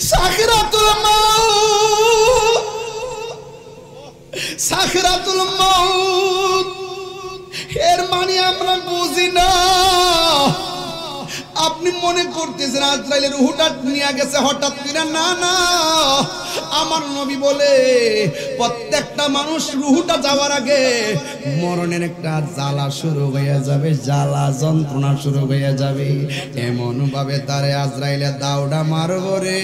সাখরাতুল মাউত, সাখরাতুল মাউত এর মানে আমরা বুঝি না। আপনি মনে করতেছেন আজরাইলের রূহটা নিয়ে গেছে হঠাৎ করে, না না। আমার নবী বলে প্রত্যেকটা মানুষ রূহটা যাওয়ার আগে মরণের একটা জ্বালা শুরু হয়ে যাবে, জ্বালা যন্ত্রণা শুরু হয়ে যাবে। এমন ভাবে তারে আজরাইলে দাউডা মারব রে,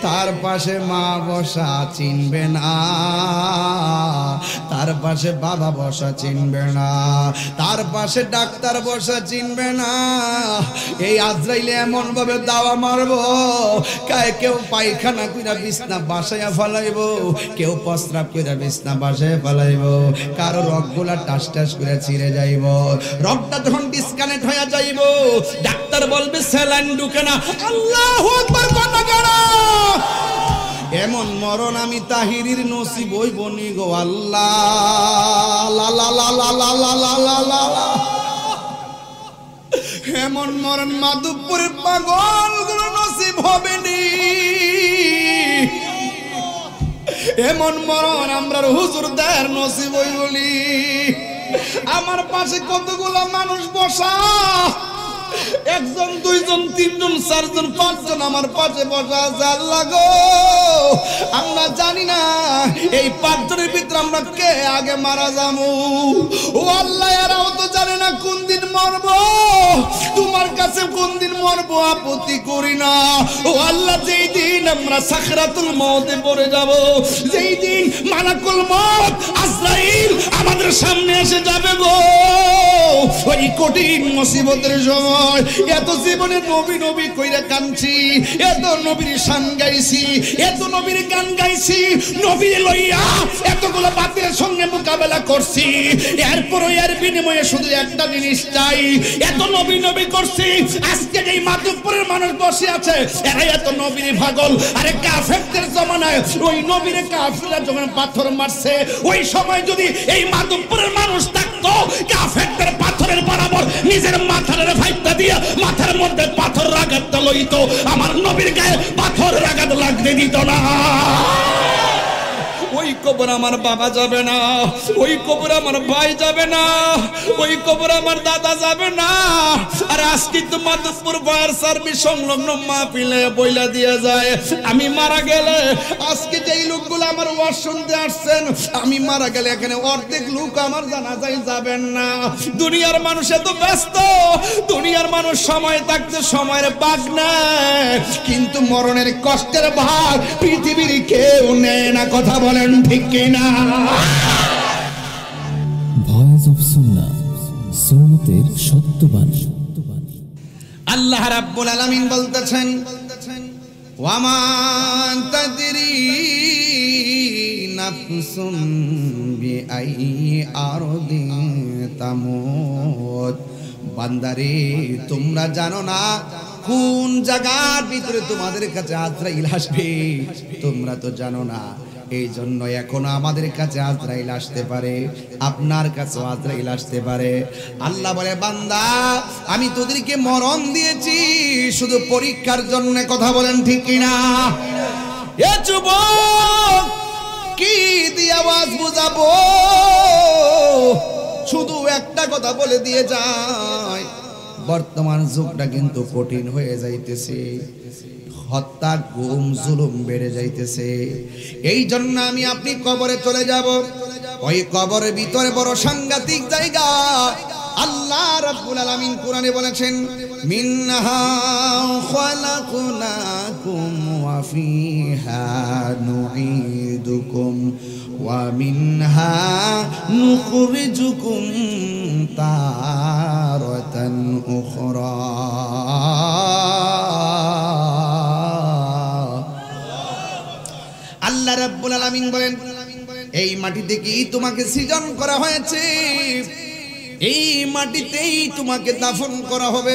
তার পাশে মা বসা চিনবে না, তার পাশে বাবা বসা চিনবে না, তার পাশে ডাক্তার বসা চিনবে না। এই আজরাইলে এমন ভাবে দাওয়া মারবো, কেউ পায়খানা কইরা বিছনা বাসায়া ফলাইব, কেউ প্রস্রাব কইরা বিছনা বাসায় ফলাইব, কারো রগগুলা টাস টাস করে ছিঁড়ে যাইব, রগটা যখন ডিসকানেক্ট হয়ে যাইব ডাক্তার বলবে স্যালাইন ঢুকে না। আল্লাহু আকবার কথা কারা। এমন মরণ আমি তাহিরির নসিব হইব নি গো আল্লাহ, লা লা লা লা লা লা লা লা লা। এমন মরণ মাধবপুরের পাগলগুলো নসিব হবে নি। এমন মরণ আমরা হুজুরদের নসিব হইবলি। আমার পাশে কতগুলো মানুষ বসা, একজন দুইজন তিনজন চারজন পাঁচজন আমার পাশে বসা আছে। আল্লাহ গো, আমরা জানি না এই পাঁচজনের ভিতরে আমরা কে আগে মারা যাবো। ও আল্লাহ, এরাও তো জানে না কোন দিন মরবো, তোমার কাছে কোন দিন মরবো আপত্তি করি না। ও আল্লাহ, যেই দিন আমরা সাকরাতুল মউতে পড়ে যাব, যেই দিন মালাকুল মউত আজরাইল আমাদের সামনে এসে যাবে গো, ওই কঠিন মুসিবতের সময় এত জীবনে নবী নবী কইরা কাঁদছি, এত নবীর শান গাইছি, এত নবীর গান গাইছি, নবী লইয়া এতগুলো বাতিলের সঙ্গে মোকাবেলা করছি, এরপরও এর বিনিময়ে শুধু একটা জিনিস চাই। এত নবী নবী করছি, আজকে যেই মাধবপুরের মানুষ বসে আছে এরা এত নবীর পাগল। আরে কাফেরদের জমানায় ওই নবীর কাফেররা যখন পাথর মারছে, ওই সময় যদি এই মাধবপুরের মানুষ থাকতো, কাফেরদের পাথরের বরাবর নিজের মাথার ফাইটটা দিয়ে মাথার মধ্যে পাথর আঘাত লইতো, আমার নবীর গায়ে পাথর আঘাত লাগতে দিত না। ওই কবর আমার বাবা যাবে না, ওই কবর আমার ভাই যাবে না, ওই কবর আমার দাদা যাবে না। আর আজকে তো মাধবপুর ফায়ার সার্ভিস সংলগ্ন মাহফিলে বইলা দিয়ে যায়, আমি মারা গেলে আজকে যেই লোকগুলো আমার ওয়াজ শুনতে আসছেন, আমি মারা গেলে এখানে অর্ধেক লোক আমার জানাজায় যাবেন না। দুনিয়ার মানুষ এত ব্যস্ত, দুনিয়ার মানুষ সময় থাকতে সময়ের ভাগ নেয়, কিন্তু মরণের কষ্টের ভাগ পৃথিবীর কেউ নেয় না। কথা বলেন ঠিক কিনা? ভয়েস অফ সুন্নাহ, সুন্নতের সত্যবাণী। আল্লাহ রাব্বুল আলামিন বলতেছেন, ওয়ামা তাদরি নাফসুম বিআই আরদিন তামুত। বান্দারে, তোমরা জানো না কোন জায়গার ভিতরে তোমাদের কাছে আজরাইল আসবে, তোমরা তো জানো না। এই জন্য এখন আমাদের কাছে আজরাইল আসতে পারে, আপনার কাছে আজরাইল আসতে পারে। আল্লাহ বলে, বান্দা আমি তোদেরকে মরণ দিয়েছি শুধু পরীক্ষার জন্য। কথা বলেন ঠিক কিনা? এ যুবক, কি দিয়ে আওয়াজ বুঝাবো? শুধু একটা কথা বলে দিয়ে যায়, বর্তমান যুগটা কিন্তু কঠিন হয়ে যাইতেছে, হত্যা গুম জুলুম বেড়ে যাইতেছে। এই জন্য আমি আপনি কবরে চলে যাব। ওই কবরের ভিতরে বড় সাংঘাতিক জায়গা। আল্লাহ রাব্বুল আলামিন কোরআনে বলেছেন, মিনহা খালাকনাকুম ওয়া ফিহা নুঈদুকুম ওয়া মিনহা নুখরিজুকুম তারাতান উখরা। আল্লাহ রাব্বুল আলামিন বলেন, এই মাটি থেকেই তোমাকে সৃজন করা হয়েছে, এই মাটিতেই তোমাকে দাফন করা হবে,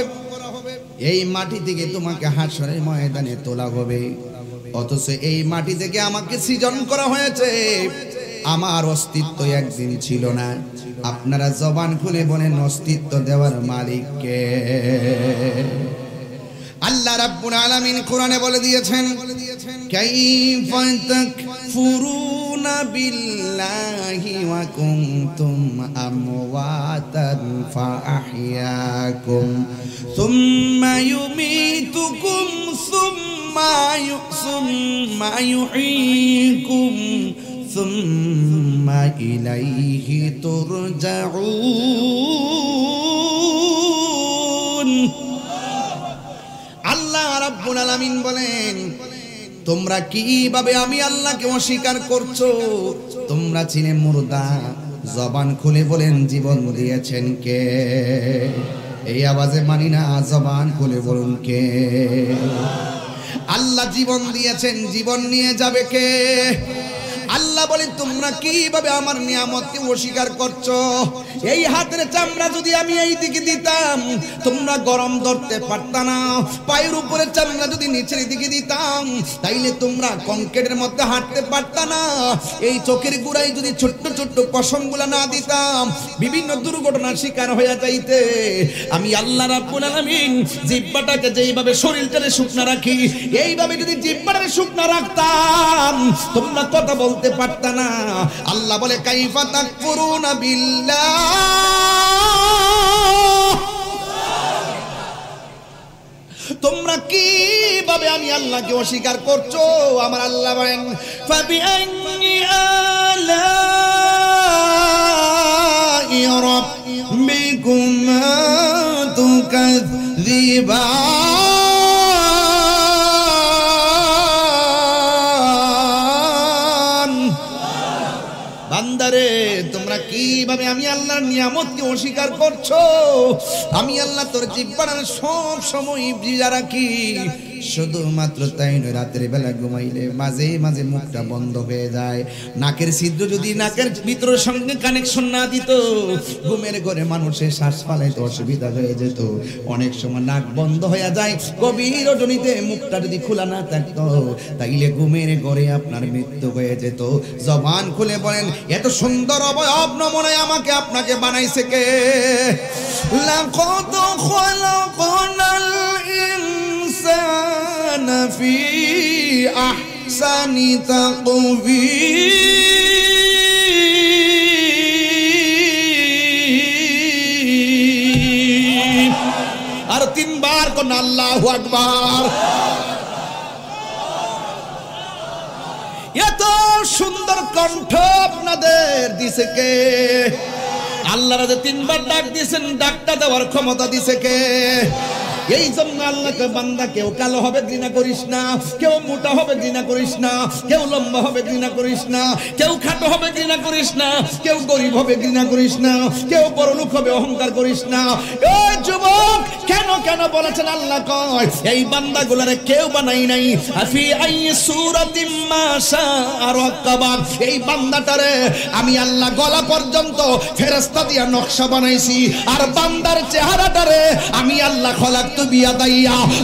এই মাটি থেকে তোমাকে হাশরের ময়দানে তোলা হবে। অথচ এই মাটি থেকে আমাকে সৃজন করা হয়েছে, আমার অস্তিত্ব একদিন ছিল না। আপনারা জবান খুলে বলেন, অস্তিত্ব দেওয়ার মালিক কে? আল্লাহ রাব্বুল আলামিন কোরআনে বলে দিয়েছেন, কাইফা তাকফুরুনা বিল্লাহি ওয়া কুনতুম আমওয়াতান ফাআহইয়াকুম সুম্মা ইউমীতুকুম সুম্মা ইউহয়ীকুম সুম্মা ইলাইহি তুরজাউন। আল্লাহ রাব্বুল আলামিন বলেন, তোমরা কিভাবে আমি আল্লাহকে অস্বীকার করছো? তোমরা চিনে মুর্দা, জবান খুলে বলেন জীবন দিয়েছেন কে? এই আওয়াজে মানি না, জবান খুলে বলুন কে? আল্লাহ জীবন দিয়েছেন, জীবন নিয়ে যাবে কে? আল্লাহ বলে, তোমরা কিভাবে আমার নিয়ামতকে অস্বীকার করছো? এই হাতের চামড়া যদি আমি এই দিকে দিতাম, তোমরা গরম ধরতে পারতা না। পায়ের উপরে চামড়া যদি নিচের দিকে দিতাম, তাইলে তোমরা কংক্রিটের মধ্যে হাঁটতে পারতা না। এই চোখের গোড়ায় যদি ছোট্ট ছোট্ট পশমগুলা না দিতাম, বিভিন্ন দুর্ঘটনার শিকার হয়ে যাইতে। আমি আল্লাহ রাব্বুল আলামিন জিহ্বাটাকে যেইভাবে শরীরটারে শুকনা রাখি, এইভাবে যদি জিহ্বাটারে শুকনা রাখতাম, তোমরা কথা বলতে পারতা না। আল্লাহ বলে, কাইফা তাকফুরুনা বিল্লাহ, তোমরা কিভাবে আমি আল্লাহকে অস্বীকার করছো? আমার আল্লাহ বলেন, ফাবিআইয়ি আলাই রাব্বিকুমা তুকাযযিবান। বান্দারে, তোমরা কিভাবে আমি আল্লাহর নিয়ামতকে অস্বীকার করছো? আমি আল্লাহ তোর জিহ্বার সব সময় ভিজা রাখি। শুধুমাত্র তাই নয়, রাতের বেলা ঘুমাইলে মাঝে মাঝে মুখটা বন্ধ হয়ে যায়। নাকের ছিদ্র যদি নাকের ভিতরের সঙ্গে কানেকশন না দিত, ঘুমের ঘরে মানুষের শ্বাস ফালাইতে অসুবিধা হয়ে যেত। অনেক সময় নাক বন্ধ হয়ে যায়। গভীর রজনীতে মুখটা যদি খোলা না থাকতো, তাইলে ঘুমের ঘরে আপনার মৃত্যু হয়ে যেত। জবান খুলে বলেন, এত সুন্দর অবয়ব নমুনায় আমাকে আপনাকে বানাইছে কে? লাকাদ খালাকনাল ইনসানা ফি আহসানি তাকওয়ীম। আর তিনবার কোন আল্লাহু আকবার। এত সুন্দর কণ্ঠ আপনাদের দিছে কে? আল্লাহ রাজা তিনবার ডাক দিয়েছেন, ডাকটা দেওয়ার ক্ষমতা দিছে কে? এই জন্য আল্লাহকে বান্দা, কেউ কালো হবে ঘৃণা করিস না, কেউ মোটা হবে ঘৃণা করিস না, কেউ লম্বা হবে ঘৃণা করিস না, কেউ খাটো হবে ঘৃণা করিস না, কেউ গরিব হবে ঘৃণা করিস না, কেউ বড়লোক হবে অহংকার করিস না। ও যুবক, কেন কেন বলেছেন আল্লাহ কয়, এই বান্দাগুলারে কেউ বানাই নাই। আফি আই সূরাতিম মা শাআ রাক্কাবা, এই বান্দাটারে আমি আল্লাহ গলা পর্যন্ত ফেরেশতা দিয়া নকশা বানাইছি। আর বান্দার চেহারাটারে আমি আল্লাহ খলাক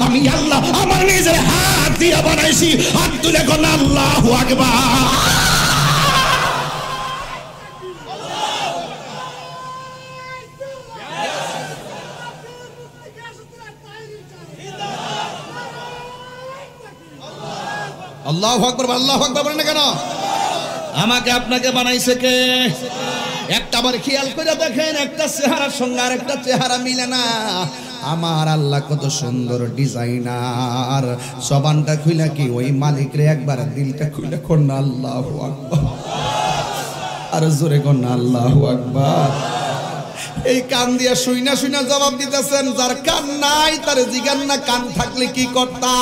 আমি আল্লাহ আমার নিজের হাত দিয়ে বানাইছি। হাত তুলে কোন আল্লাহু আকবার। আল্লাহু আকবার, আল্লাহু আকবার বলেন না কেন? আমাকে আপনাকে বানাইছে কে? একটা বার খেয়াল করে দেখেন, একটা চেহারার সঙ্গে আর একটা চেহারা মিলে না। আমার আল্লাহ কত সুন্দর ডিজাইনার। জবানটা খুইলা কি ওই মালিক রে একবার দিলটা খুইলা কোন আল্লাহু আকবার, আর জোরে কোন আল্লাহু আকবার। এই কান দিয়া শুইনা শুইনা জবাব দিতেছেন। যার কান নাই তার জিগান না কান থাকলে কি করতা?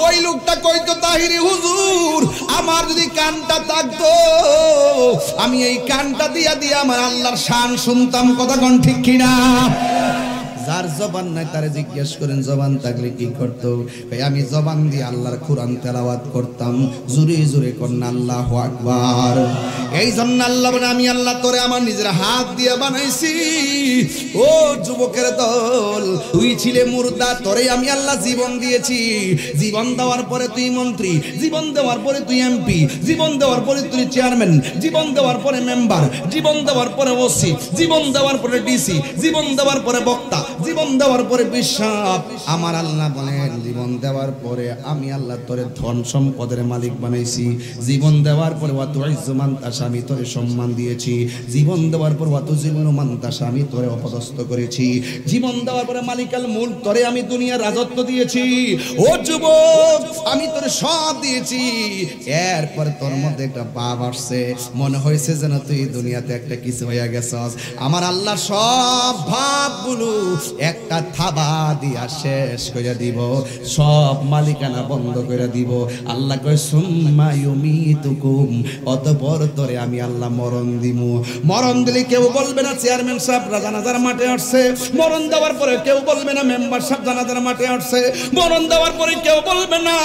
ওই লোকটা কইতো, তাহিরি হুজুর, আমার যদি কানটা থাকতো, আমি এই কানটা দিয়া দিয়া আমার আল্লাহর শান শুনতাম। কথা কোন ঠিক কিনা? যার জবান নাই তারে জিজ্ঞেস করেন জবান থাকলে কি করতো? আমি জবান দিয়ে আল্লাহর কোরআন তেলাওয়াত করতাম। জোরে জোরে কোন আল্লাহু আকবার। এই জন্য আল্লাহ বলে, আমি আল্লাহ তোরে আমার নিজের হাত দিয়ে বানাইছি। ও যুবকের দল, তুই ছিলে মুর্দা, তোরে আমি আল্লাহ জীবন দিয়েছি। জীবন দেওয়ার পরে তুই মন্ত্রী, জীবন দেওয়ার পরে তুই এমপি, জীবন দেওয়ার পরে তুই চেয়ারম্যান, জীবন দেওয়ার পরে মেম্বার, জীবন দেওয়ার পরে ওসি, জীবন দেওয়ার পরে ডিসি, জীবন দেওয়ার পরে বক্তা, জীবন দেওয়ার পরে বিশ্বাস। আমার আল্লাহ বলেন, জীবন দেওয়ার পরে আমি আল্লাহ তোরে ধন সম্পদের মালিক বানাইছি। জীবন দেওয়ার পরে ওয়াতু ইজ্জু মান তাশা, আমি তোরে সম্মান দিয়েছি। জীবন দেওয়ার পর ওয়াতু জিল্লু মান তাশা, আমি তোরে অপদস্থ করেছি। জীবন দেওয়ার পরে মালিকাল মুলক, তোরে আমি দুনিয়ার রাজত্ব দিয়েছি। ও যুবক, আমি তোরে সব দিয়েছি। এরপর তোর মধ্যে একটা ভাব আসছে, মনে হয়েছে যেন তুই দুনিয়াতে একটা কিছু হয়ে গেছস। আমার আল্লাহ সব ভাবগুলো একটা থাবা দিয়া শেষ করে দিব, সব মালিকানা বন্ধ করে দিব। আল্লাহ কয় সুম্মা ইউমিতুকুম, অতঃপর তোরে আমি আল্লাহ মরণ দিমু। মরণ দিলে কেউ বলবে না চেয়ারম্যান সাহেব জানাজার মাঠে আসছে। মরণ দেওয়ার পরে কেউ বলবে না মেম্বার সাহেব জানাজার মাঠে আসছে। মরণ দেওয়ার পরে কেউ বলবে না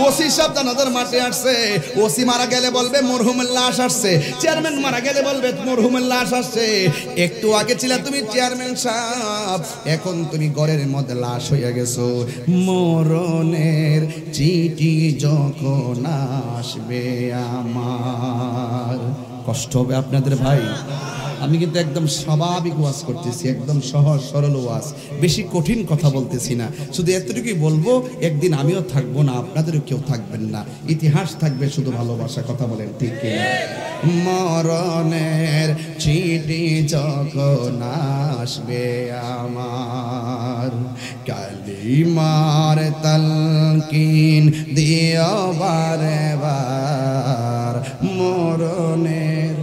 ওসি সাহেব জানাজার মাঠে আসছে। ওসি মারা গেলে বলবে মরহুমের লাশ আসছে। চেয়ারম্যান মারা গেলে বলবে মরহুমের লাশ আসছে। একটু আগে ছিল তুমি চেয়ারম্যান সাহেব, এখন তুমি ঘরের মধ্যে লাশ হয়ে গেছো। মরণের চিঠি যখন আসবে আমার, কষ্ট হবে আপনাদের ভাই। আমি কিন্তু একদম স্বাভাবিক ওয়াজ করতেছি, একদম সহজ সরল ওয়াজ, বেশি কঠিন কথা বলতেছি না। শুধু এতটুকুই বলবো, একদিন আমিও থাকবো না, আপনাদেরও কেউ থাকবেন না, ইতিহাস থাকবে শুধু ভালোবাসা। কথা বলেন ঠিক কিনা? মরণের চিঠি যখন আসবে আমার, কালিমার তালকিন দিও বারে বার। মরণের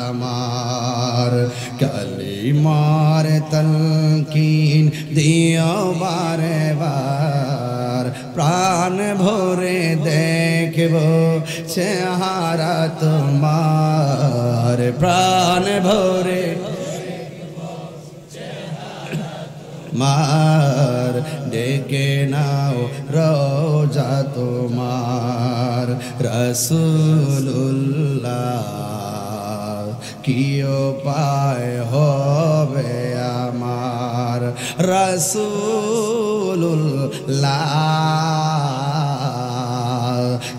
আমার, কালিমার তালকিন দিও বারে বার। প্রাণ ভরে দেখব চেহারা তোমার, প্রাণ ভরে মার ডেকে নাও রোজা তোমার। রাসূলুল্লাহ কি উপায় হবে আমার, রাসূলুল্লাহ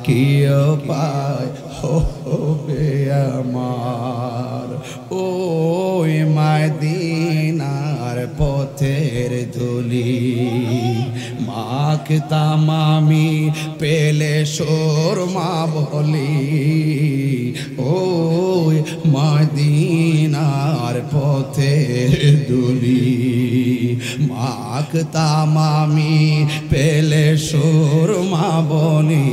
কি উপায় হবে আমার। ওই মদিনার পথের ধুলি মাখতাম আমি পেলে সুরমা বলি। ওই মদিনার পথের ধুলি মাখতাম আমি পেলে সুরমা বলি।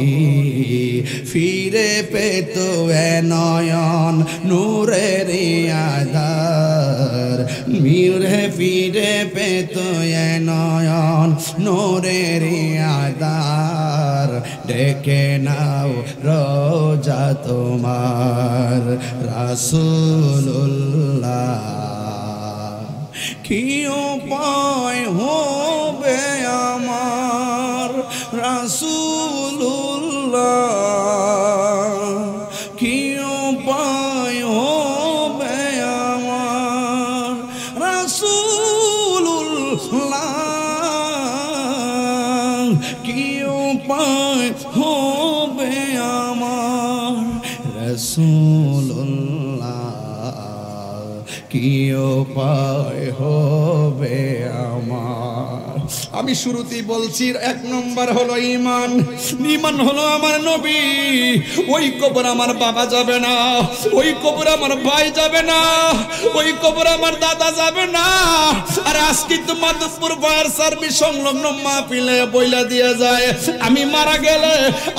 ফিরে পেত এ নয়ন নূরের আধার, মিরে ফিরে পেত এ নয়ন নূরের আধার। ডেকে নাও রোজা তোমার, রাসূলুল্লাহ কি উপায় হবে আমার, রাসূলুল্লাহ কি উপায় হবে আমার, রাসূলুল্লাহ কি উপায় হবে আমার, রাসূলুল্লাহ কি উপায় হবে আমার। আমি শুরুতেই বলছি, এক নম্বর হলো ঈমান। ঈমান হলো আমার নবী। ওই কবর আমার বাবা যাবে না, ওই কবর আমার ভাই যাবে না, ওই কবর আমার দাদা যাবে না। আর আজকে তো মাধবপুর ফায়ার সার্ভিস সংলগ্ন মাহফিলে বইলা দিয়ে যায়, আমি মারা গেলে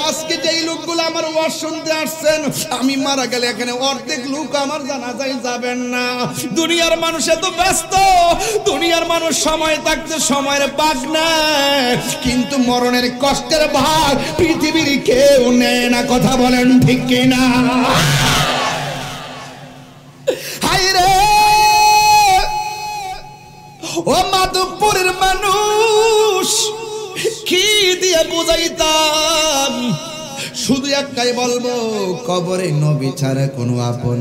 আজকে যেই লোকগুলো আমার ওয়াজ শুনতে আসছেন, আমি মারা গেলে এখানে অর্ধেক লোক আমার জানাজায় যাবেন না। দুনিয়ার মানুষ এত ব্যস্ত, দুনিয়ার মানুষ সময় থাকতে সময়ের ভাগ নেয়, কিন্তু মরণের কষ্টের ভাগ পৃথিবীর কেউ নেয় না। কথা বলেন ঠিক কিনা? হায়রে ও মাধবপুরের মানুষ, কি দিয়ে বুঝাইতাম? শুধু একটাই বলবো, কবরে নবী ছাড়া কোনো আপন,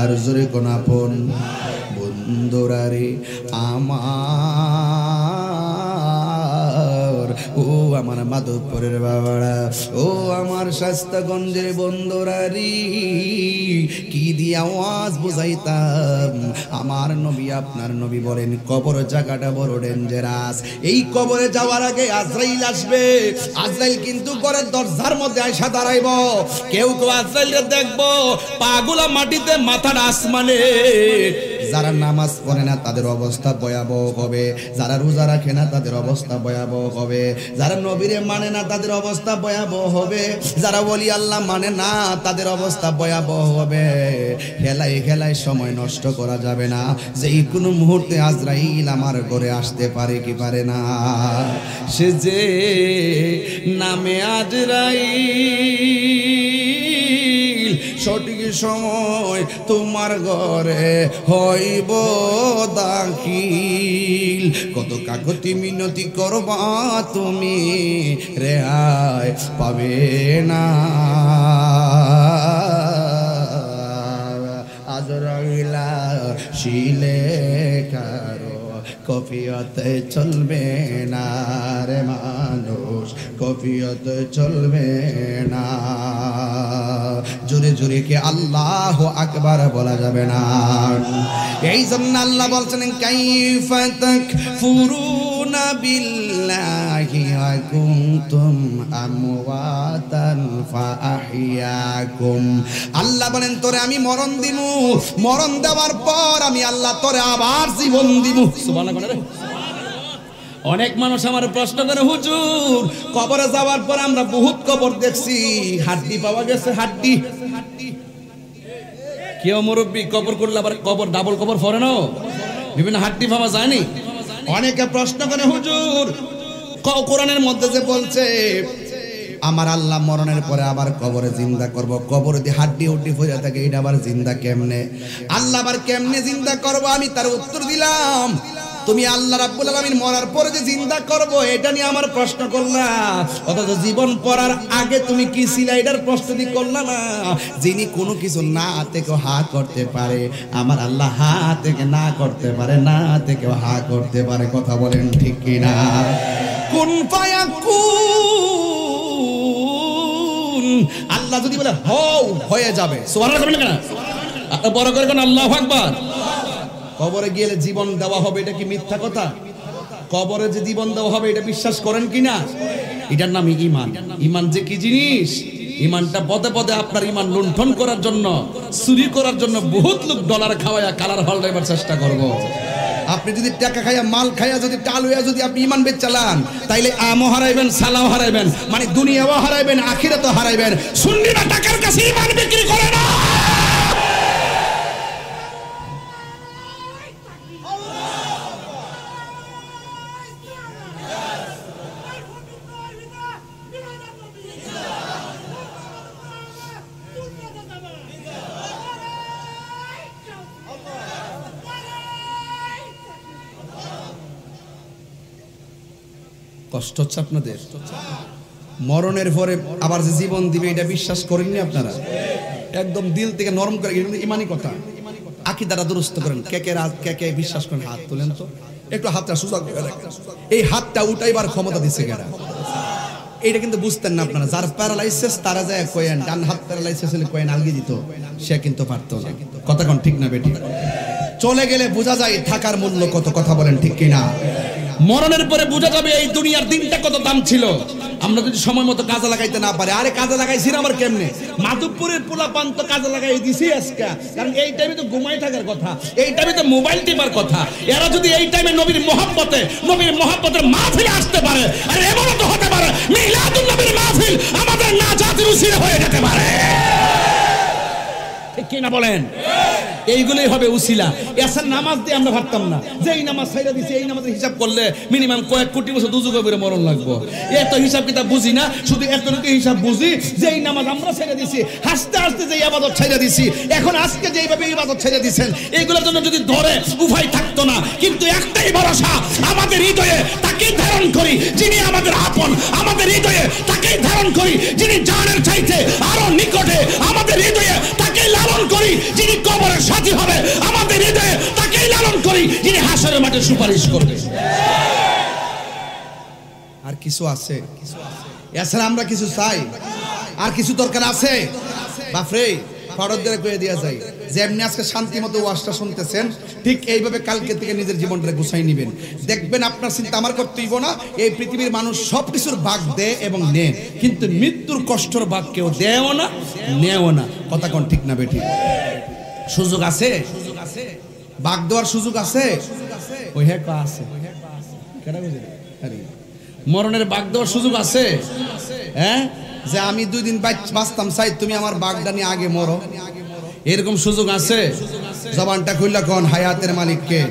আর জোরে কোন আপন বন্ধুরা রে আমার, ও আমার মাধবপুরের বাবারা, ও আমার শাস্তাগঞ্জের বন্ধুরারি, কি দিয়ে আওয়াজ বুঝাইতাম। আমার নবী আপনার নবী বলেন কবর জায়গাটা বড় ডেঞ্জারাস। এই কবরে যাওয়ার আগে আজরাইল আসবে। আজরাইল কিন্তু ঘরের দরজার মধ্যে আয়সা দাঁড়াইব। কেউ কেউ আজরাইলকে দেখবো পাগুলা মাটিতে, মাথাটা আসমানে। যারা নামাজ পড়ে না তাদের অবস্থা ভয়াবহ হবে, যারা রোজা রাখে না তাদের অবস্থা ভয়াবহ হবে, যারা নবীরে মানে না তাদের অবস্থা ভয়াবহ হবে, যারা ওলি আল্লাহ মানে না তাদের অবস্থা ভয়াবহ হবে। খেলায় খেলায় সময় নষ্ট করা যাবে না। যেই কোনো মুহূর্তে আজরাইল আমার ঘরে আসতে পারে কি পারে না। সে যে নামে আজরাইল সঠিক সময় তোমার ঘরে হইব দাখিল। কত কাকতি মিনতি করবা তুমি, রেহাই পাবে না। আজরাইলা শিলে কারো কফিয়তে চলবে না রে মানুষ, কফিয়তে চলবে না। জোরে জোরে কে আল্লাহ আকবার বলা যাবে না। এই জন্য আল্লাহ বলছেন কাইফা তাকফুরুনা বিল্লাহি ওয়া কুনতুম আমওয়াতান ফাআহইয়াকুম। আল্লাহ বলেন তোরে আমি মরণ দিমু, মরণ দেওয়ার পর আমি আল্লাহ তোরে আবার জীবন দিমু। সুবহানাল্লাহ। অনেক মানুষ আমার প্রশ্ন করে হুজুর কবরে যাওয়ার পর আমরা বহুত কবর দেখছি, হাড্ডি পাওয়া গেছে, হাড্ডি। কেউ মুরব্বী কবর করলে আবার কবর ডাবল কবর ফরে না, বিভিন্ন হাড্ডি পাওয়া যায়নি। অনেকে প্রশ্ন করে হুজুর কোরআনের মধ্যে যে বলছে আমার আল্লাহ মরণের পরে আবার কবরে জিন্দা করব, কবরে দিয়ে হাড্ডি উড্ডি ফিরে থাকে, এটা আবার জিন্দা কেমনে? আল্লাহ আবার কেমনে জিন্দা করব? আমি তার উত্তর দিলাম তুমি আল্লাহ রাব্বুল আলামিন মরার পরে যে জিন্দা করব এটা নিয়ে আমার প্রশ্ন করলা, অথচ জীবন পড়ার আগে তুমি কি ছিলা এটার প্রশ্ন দি করলা না। যিনি কোনো কিছু না থেকে হা করতে পারে, আমার আল্লাহ হা থেকে না করতে পারে, না থেকে হা করতে পারে। কথা বলেন ঠিক কি না? কুন ফায়াকুন, আল্লাহ যদি বলে হও হয়ে যাবে। সুবহানাল্লাহ বলেন না, বড় করে কোন আল্লাহু আকবার। কবরে গেলে জীবন দেওয়া হবে, এটা কি মিথ্যা কথা? কবরে যে জীবন দেওয়া হবে এটা বিশ্বাস করেন কিনা? এটার নাম ঈমান। ঈমান যে কি জিনিস, ঈমানটা পদে পদে আপনার ঈমান লুণ্ঠন করার জন্য, চুরি করার জন্য বহুত লোক ডলার খাওয়ায়া কালার হল দেবার চেষ্টা করব। আপনি যদি টাকা খাইয়া মাল খাইয়া যদি টাল হইয়া যদি আপনি ঈমান বেচ চালান, তাইলে আমও হারাইবেন, সালাও হারাইবেন, মানে দুনিয়াও হারাইবেন, আখিরাতও হারাইবেন। সুন্নিরা টাকার কাছে ঈমান বিক্রি করে না। কষ্ট হচ্ছে আপনাদের? মরণের পরে আবার যে জীবন দিবে এটা বিশ্বাস করেননি আপনারা? একদম দিল থেকে নরম করে, ইমানি কথা। আকীদাটা দুরুস্ত করেন। কে কে বিশ্বাস করেন? হাত তোলেন তো একটু, হাতটা সোজা করে রাখেন। এই হাতটা উঠাইবার ক্ষমতা দিছে কারা? এইটা কিন্তু বুঝতেন না আপনারা। যার প্যারালাইসিস তারা যায় কয়েন, ডান হাত প্যারালাইসিস হলে কয়েন আলগি দিত, সে কিন্তু পারতো না। কথা কোন ঠিক না বেটি? চলে গেলে বোঝা যায় থাকার মূল্য কত। কথা বলেন ঠিক কিনা? মরণের পরে বোঝা যাবে এই দুনিয়ার দিনটা কত দাম ছিল। আমরা যদি সময় মতো কাজে লাগাইতে না পারি, আরে কাজে লাগাইছি না আমার কেমনে? মাধবপুরের পোলাপান তো কাজে লাগাই দিছি আজকে, কারণ এই টাইমে তো ঘুমাই থাকার কথা, এই টাইমে তো মোবাইল টিপার কথা। এরা যদি এই টাইমে নবীর মহব্বতের মাহফিলে আসতে পারে, আরে এমনও তো হতে পারে মিলাদুন নবীর মাহফিল আমাদের নাজাতের উসিলা হয়ে যেতে পারে। ঠিক কি না বলেন? এইগুলোই হবে উসিলা। এসার নামাজ দিয়ে আমরা ভাবতাম না যে এই নামাজ ছাইড়া দিছি, এই নামাজের হিসাব করলে মিনিমাম কয়েক কোটি বছর দুযুগে বেরে মরণ লাগবো। এত হিসাব কিতাব বুঝি না, শুধু এতটুকু হিসাব বুঝি যে এই নামাজ আমরা ছাইড়া দিছি, হাসতে হাসতে যে ইবাদত ছাইড়া দিছি, এখন আজকে যে এইভাবে ইবাদত ছাইড়া দিছেন, এইগুলোর জন্য যদি ধরে উভয় থাকতো না। কিন্তু একটাই ভরসা, আমাদের হৃদয়ে তাকেই ধারণ করি যিনি আমাদের আপন, আমাদের হৃদয়ে তাকেই ধারণ করি যিনি জানের চাইতে আরো নিকটে, আমাদের হৃদয়ে তাকেই লালন করি যিনি কবরের সাথী হবে, আমাদের হৃদয়ে তাকেই লালন করি যিনি হাসরের মাঠে সুপারিশ করবে। আর কিছু আছে? এছাড়া আমরা কিছু চাই? আর কিছু দরকার আছে? বাপরে ফরজ দিয়ে কয়ে দিয়া যায় যে এমনি আজকে শান্তি মতো ওয়াজটা শুনতেছেন, ঠিক এইভাবে কালকে থেকে নিজের জীবনটা গুছাই নেবেন। দেখবেন আপনার চিন্তা আমার করতে হইব না। এই পৃথিবীর মানুষ সব কিছুর ভাগ দেয় এবং নেয়, কিন্তু মৃত্যুর কষ্টের ভাগ কেউ দেয়ও না, নেও না। কথা কোন ঠিক না বেঠিক? সুযোগ আছে, ভাগ দেওয়ার সুযোগ আছে। ওই হ্যাঁ আছে, মরণের ভাগ দেওয়ার সুযোগ আছে। হ্যাঁ, যে আমি 2 দিন বাঁচতাম চাই, তুমি আমার বাগদা নিয়ে আগে মরো, এরকম সুযোগ আছে? জবানটা খুললা কোন হায়াতের মালিককে।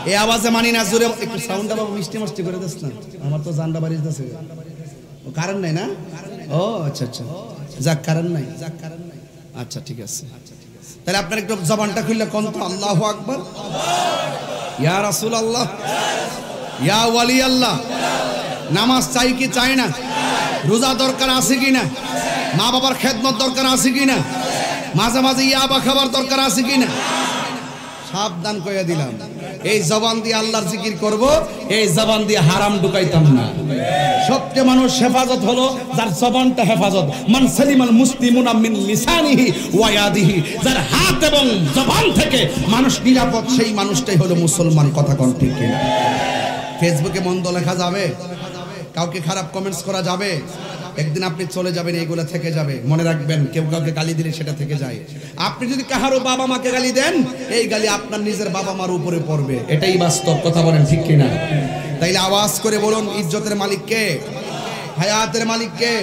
এই আওয়াজে মানি না, জোরে একটু সাউন্ডটা বাবু মিষ্টি মিষ্টি করে দিস না, আমার তো জানডা বাড়ি যাচ্ছে। ও কারণ নাই না? ও আচ্ছা আচ্ছা, যাক কারণ নাই, আচ্ছা ঠিক আছে। তাহলে আপনার একটু জবানটা খুললা কোন তো আল্লাহু আকবার, ইয়া রাসূলুল্লাহ, ইয়া ওয়ালি আল্লাহ। নামাজ চাই কি চাই না? রোজা দরকার আছে কি না? মা বাবার খেদমত দরকার আছে কি না? মাঝে মাঝে ইয়াবা খাবার দরকার আছে কি না? সাবধান কইয়া দিলাম, এই জবান দিয়ে আল্লাহর জিকির করব, এই জবান দিয়ে হারাম ঢুকাইতাম না। সবচেয়ে মানুষ হেফাজত হলো যার জবানটা হেফাজত। মান সালিমাল মুসলিমুনা মিন লিসানিহি ওয়া ইয়াদিহি, যার হাত এবং জবান থেকে মানুষ নিরাপদ, সেই মানুষটাই হলো মুসলমান। কথা কোন ঠিক কিনা? ফেসবুকে মন্দ লেখা যাবে, কাউকে খারাপ কমেন্টস করা যাবে, একদিন আপনি চলে যাবেন, এইগুলো থেকে যাবে। মনে রাখবেন, কেউ কাউকে গালি দিলে সেটা থেকে যায়। আপনি যদি কাহারও বাবা মাকে গালি দেন, এই গালি আপনার নিজের বাবা মার উপরে পড়বে, এটাই বাস্তব। কথা বলেন ঠিক কিনা? তাইলে আওয়াজ করে বলুন, ইজ্জতের মালিক কে? হায়াতের মালিক কে?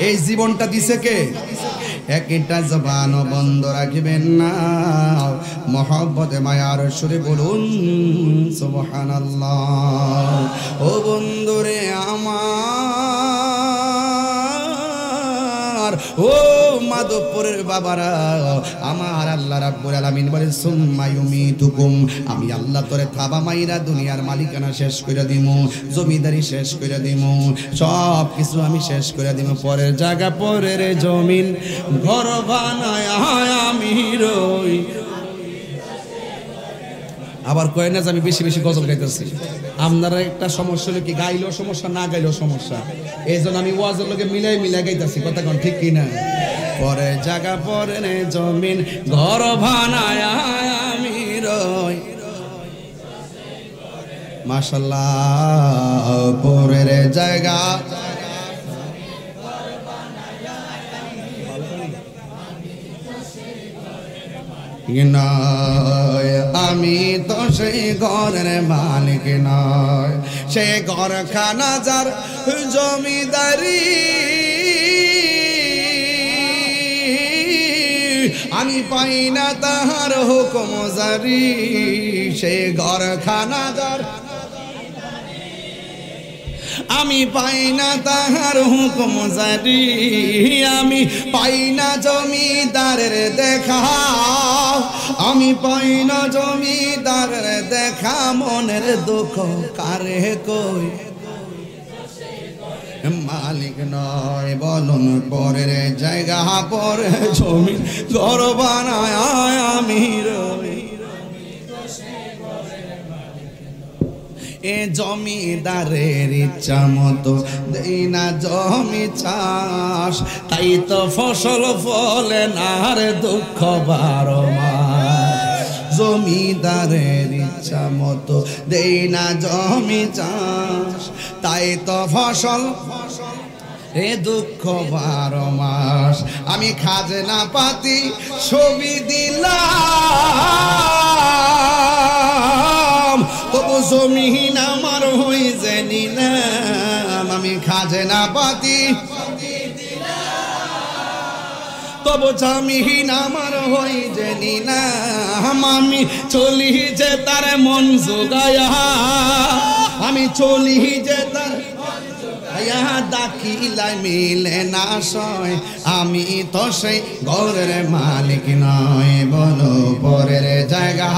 এই জীবনটা দিছে কে? একটা জবান বন্ধ রাখবেন না, মহব্বতে মায়ার সুরে বলুন সুবহানাল্লাহ। ও বন্ধুরে আমার, ও মাধবপুরের বাবারা আমার, আল্লাহ রাব্বুল আলামিন বলে সুম্মা ইউমিতুকুম, আমি আল্লাহ তোরে থাবা মাইরা দুনিয়ার মালিকানা শেষ করে দিমু, জমিদারি শেষ করে দিমু, সব কিছু আমি শেষ করে দিমু। পরের জায়গা পরের জমিন ঘর বানায় আমি রই। আবার কয় না যে আমি বেশি বেশি গজল গাইতেছি। আপনারা একটা সমস্যা হলো কি, গাইলেও সমস্যা, না গাইলেও সমস্যা। এই জন্য আমি ওয়াজের লোকে মিলাই মিলাই গাইতেছি। কথা কোন ঠিক কিনা? পরে জায়গা পরে জমিন ঘর বানায় আমি রই। মাশাআল্লাহ, পরের জায়গা নয়, আমি তো সেই ঘরের মালিক নয়। সে ঘরখানা যার জমিদারি, আমি পাই না তাহার হুকুম জারি। সে ঘরখানা যার, আমি পাই না তাহার হুকুম জারি। আমি পাই না জমিদারের দেখা, আমি পাই না জমিদারের দেখা। মনের দুঃখ কারে কই, মালিক নয় বলুন। পরের জায়গা পরে জমি ঘর বানায় আমি রই। এ জমিদারের ইচ্ছা মতো দেই না জমি চাষ, তাই তো ফসল ফলে না রে দুঃখ 12 মাস। জমিদারের ইচ্ছা মতো দেই না জমি চাষ, তাই তো ফসল এ দুঃখ 12 মাস। আমি খাজনা পাতি ছবি দিলাম, তবু জমিন আমার হই জানি না। আমি খাজনা পাতি তবু জমিন আমার হই জানি না। আমি চলি যে তার মন জোগায়া, আমি চলি যে তার দাখিলাই মিলে না সয়। আমি তো সেই ঘরের মালিক নয় বলো। পরের জায়গা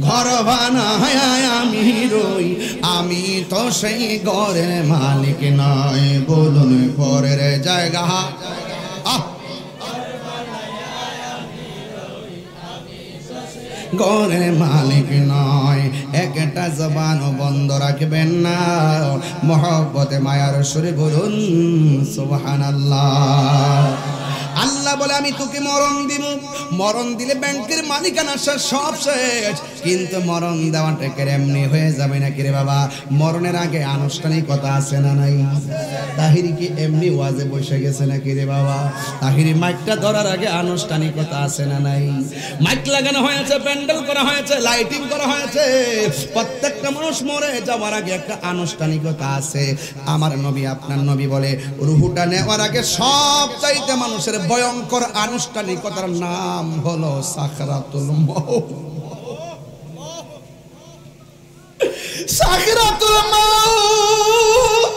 ঘর বানায় আমি রই, আমি তো সেই ঘরের মালিক নয় বলুন। পরের জায়গা ঘরের মালিক নয়। একটা জবানও বন্ধ রাখবেন না, মহব্বতে মায়ার সুরে বলুন সুবহানাল্লাহ। আল্লাহ বলে আমি তোকে মরণ দিব, মরণ দিলে ব্যাংকের মালিকানা সব শেষ, কিন্তু মরণ দেওয়াটা এমনি হয়ে যাবে নাকি রে বাবা? মরণের আগে আনুষ্ঠানিকতা আছে না নাই? তাহিরি কি এমনি ওয়াজে বসে গেছে নাকি রে বাবা? তাহিরি মাইকটা ধরার আগে আনুষ্ঠানিকতা আছে না নাই? মাইক লাগানো হয়েছে, প্যান্ডেল করা হয়েছে, লাইটিং করা হয়েছে, প্রত্যেকটা মানুষ মরে যাওয়ার আগে একটা আনুষ্ঠানিকতা আছে। আমার নবী আপনার নবী বলে রুহুটা নেওয়ার আগে সব চাইতে মানুষের ভয়ঙ্কর আনুষ্ঠানিকতার নাম হলো সাকরাতুল মউত। সাকরাতুল মউত,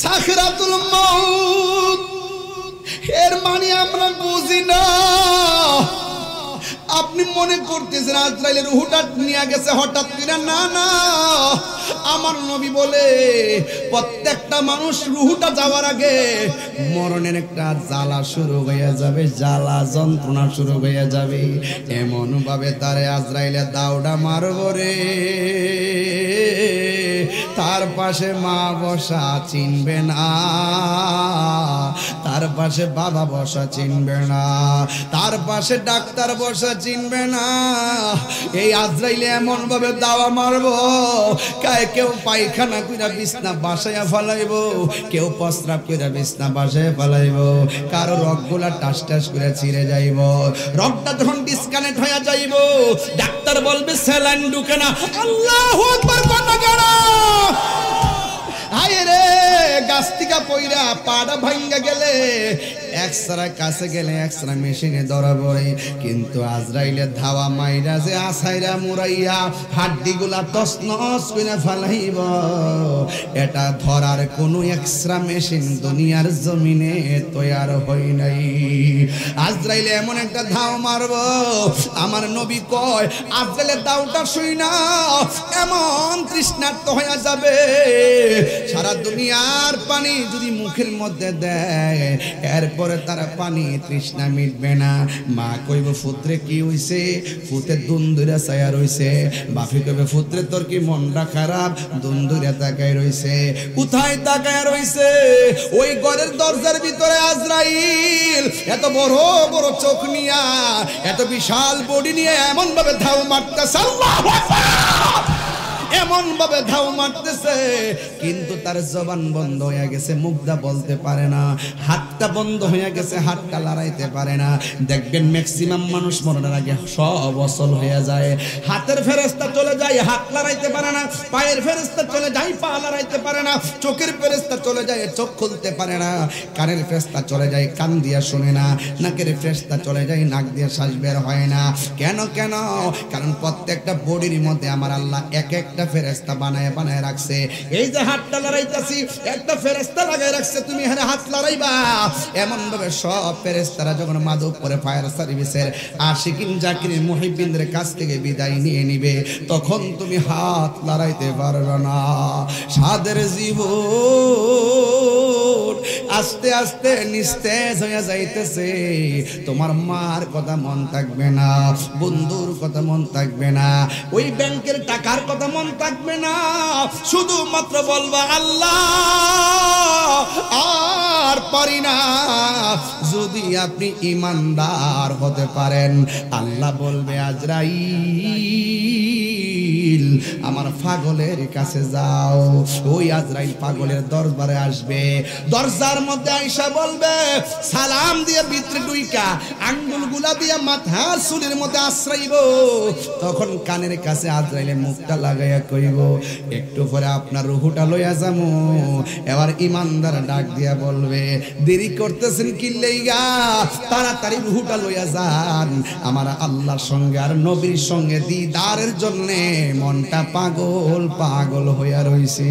সাকরাতুল মউত এর মানে আমরা বুঝি না। আপনি মনে করতেছেন আজরাইলের রূহটা নিয়ে গেছে হঠাৎ করে, না না। আমার নবী বলে প্রত্যেকটা মানুষ রূহটা যাওয়ার আগে মরণের একটা জ্বালা শুরু হয়ে যাবে, জ্বালা যন্ত্রণা শুরু হয়ে যাবে। এমন ভাবে তারে আজরাইলে দাউডা মারব রে, তার পাশে মা বসা চিনবে না, তার পাশে বাবা বসা চিনবে না, তার পাশে ডাক্তার বসা চিনবে না। এই আজরাইলে এমন ভাবে দাওয়া মারবো, কেউ পায়খানা কইরা বিছনা বাসায়া ফেলাইব, কেউ প্রস্রাব কইরা বিছনা বাসায় ফেলাইব, কারো রগগুলা টাস টাস করে ছিঁড়ে যাইব। রগটা যখন ডিসকানেক্ট হয়ে যাইব, ডাক্তার বলবে স্যালাইন ঢুকে না। আল্লাহু আকবার কথা গাড়া হায় রে, গাছ থেকে পইরা পাড়া ভাঙ্গা গেলে এক্সরা কাছে গেলে এক্সরা মেশিনে ধরাবো, কিন্তু আজরাইলের ধাওয়া মাইরা যে আসাইরা মুরাইয়া হাড্ডিগুলা তছনছ করে ফেলাইব, এটা ধরার কোনো এক্সরা মেশিন দুনিয়ার জমিনে তৈয়ার হয় নাই। আজরাইলে এমন একটা ধাও মারব, আমার নবী কয় আজরাইলের দাওটা শুই না এমন তৃষ্ণার্ত হয়ে যাবে, সারা দুনিয়ার পানি যদি মুখের মধ্যে দেয় এরপরে তারা পানি তৃষ্ণা মিটবে না। মা কইব পুত্রে কি হইছে, পুত্রের দুন্দুরা ছায়া রইছে। বাপি কইবে পুত্রে তোর কি মনটা খারাপ, দুন্দুরা তাকায় রইছে। কোথায় তাকায় রইছে? ওই ঘরের দরজার ভিতরে আজরাইল এত বড় বড় চোখ নিয়া, এত বিশাল বডি নিয়ে এমন ভাবে ধাও মারতেছে, আল্লাহু আকবার, এমন ভাবে ধাও মারতেছে, কিন্তু তার জবান বন্ধ হয়ে গেছে, মুখটা বলতে পারে না, হাতটা বন্ধ হয়ে গেছে, হাতটা লড়াইতে পারে না। দেখবেন ম্যাক্সিমাম মানুষ মরণের আগে সব অচল হয়ে যায়, হাতের ফেরেশতা চলে যায়, হাত লড়াইতে পারে না, পায়ের ফেরেশতা চলে যায়, পা লড়াইতে পারে না, চোখের ফেরেশতা চলে যায়, চোখ খুলতে পারে না, কানের ফেরেশতা চলে যায়, কান দিয়া শুনে না, নাকের ফেরেশতা চলে যায়, নাক দিয়ে শ্বাস বের হয় না। কেন কেন? কারণ প্রত্যেকটা বডির মধ্যে আমার আল্লাহ এক একটা ফেরেশতা বানায় বানায় রাখছে। এই যে হাতটা লড়াইতাছি, একটা ফেরেশতা লাগায় রাখছে, তুমি এখানে হাত লড়াইবা। এমন ভাবে সব ফেরেশতারা যখন মাধবপুরে ফায়ার সার্ভিসের আশিকিন জাকিরিন মুহিব্বিনদের কাছ থেকে বিদায় নিয়ে নিবে, তখন তুমি হাত লড়াইতে পারবে না। সাদের জীবন আস্তে আস্তে নিস্তেজ হয়ে যাইতেছে। তোমার মার কথা মন থাকবে না, বন্ধুর কথা মন থাকবে না, ওই ব্যাংকের টাকার কথা মন থাকবে না, শুধুমাত্র বলবা আল্লাহ আর পারি না। যদি আপনি ইমানদার হতে পারেন, আল্লাহ বলবে আজরাইল আমার পাগলের কাছে যাও। ওই আজরাইল পাগলের দরবারে আসবে, দরজার মধ্যে আইসা বলবে সালাম দিয়ে ভিতরে ঢুইকা আঙ্গুলগুলা দিয়ে মাথা চুলের মধ্যে আশ্রাইব। তখন কানের কাছে আজরাইলের মুখটা লাগাইয়া কইব একটু পরে আপনার রুহুটা লইয়া যামু। এবার ইমানদার ডাক দিয়া বলবে দেরি করতেছেন কি লাইগা, তাড়াতাড়ি রুহুটা লইয়া যান, আমার আল্লাহর সঙ্গে আর নবীর সঙ্গে দিদারের জন্য মনটা পাগল পাগল হইয়া রইছে।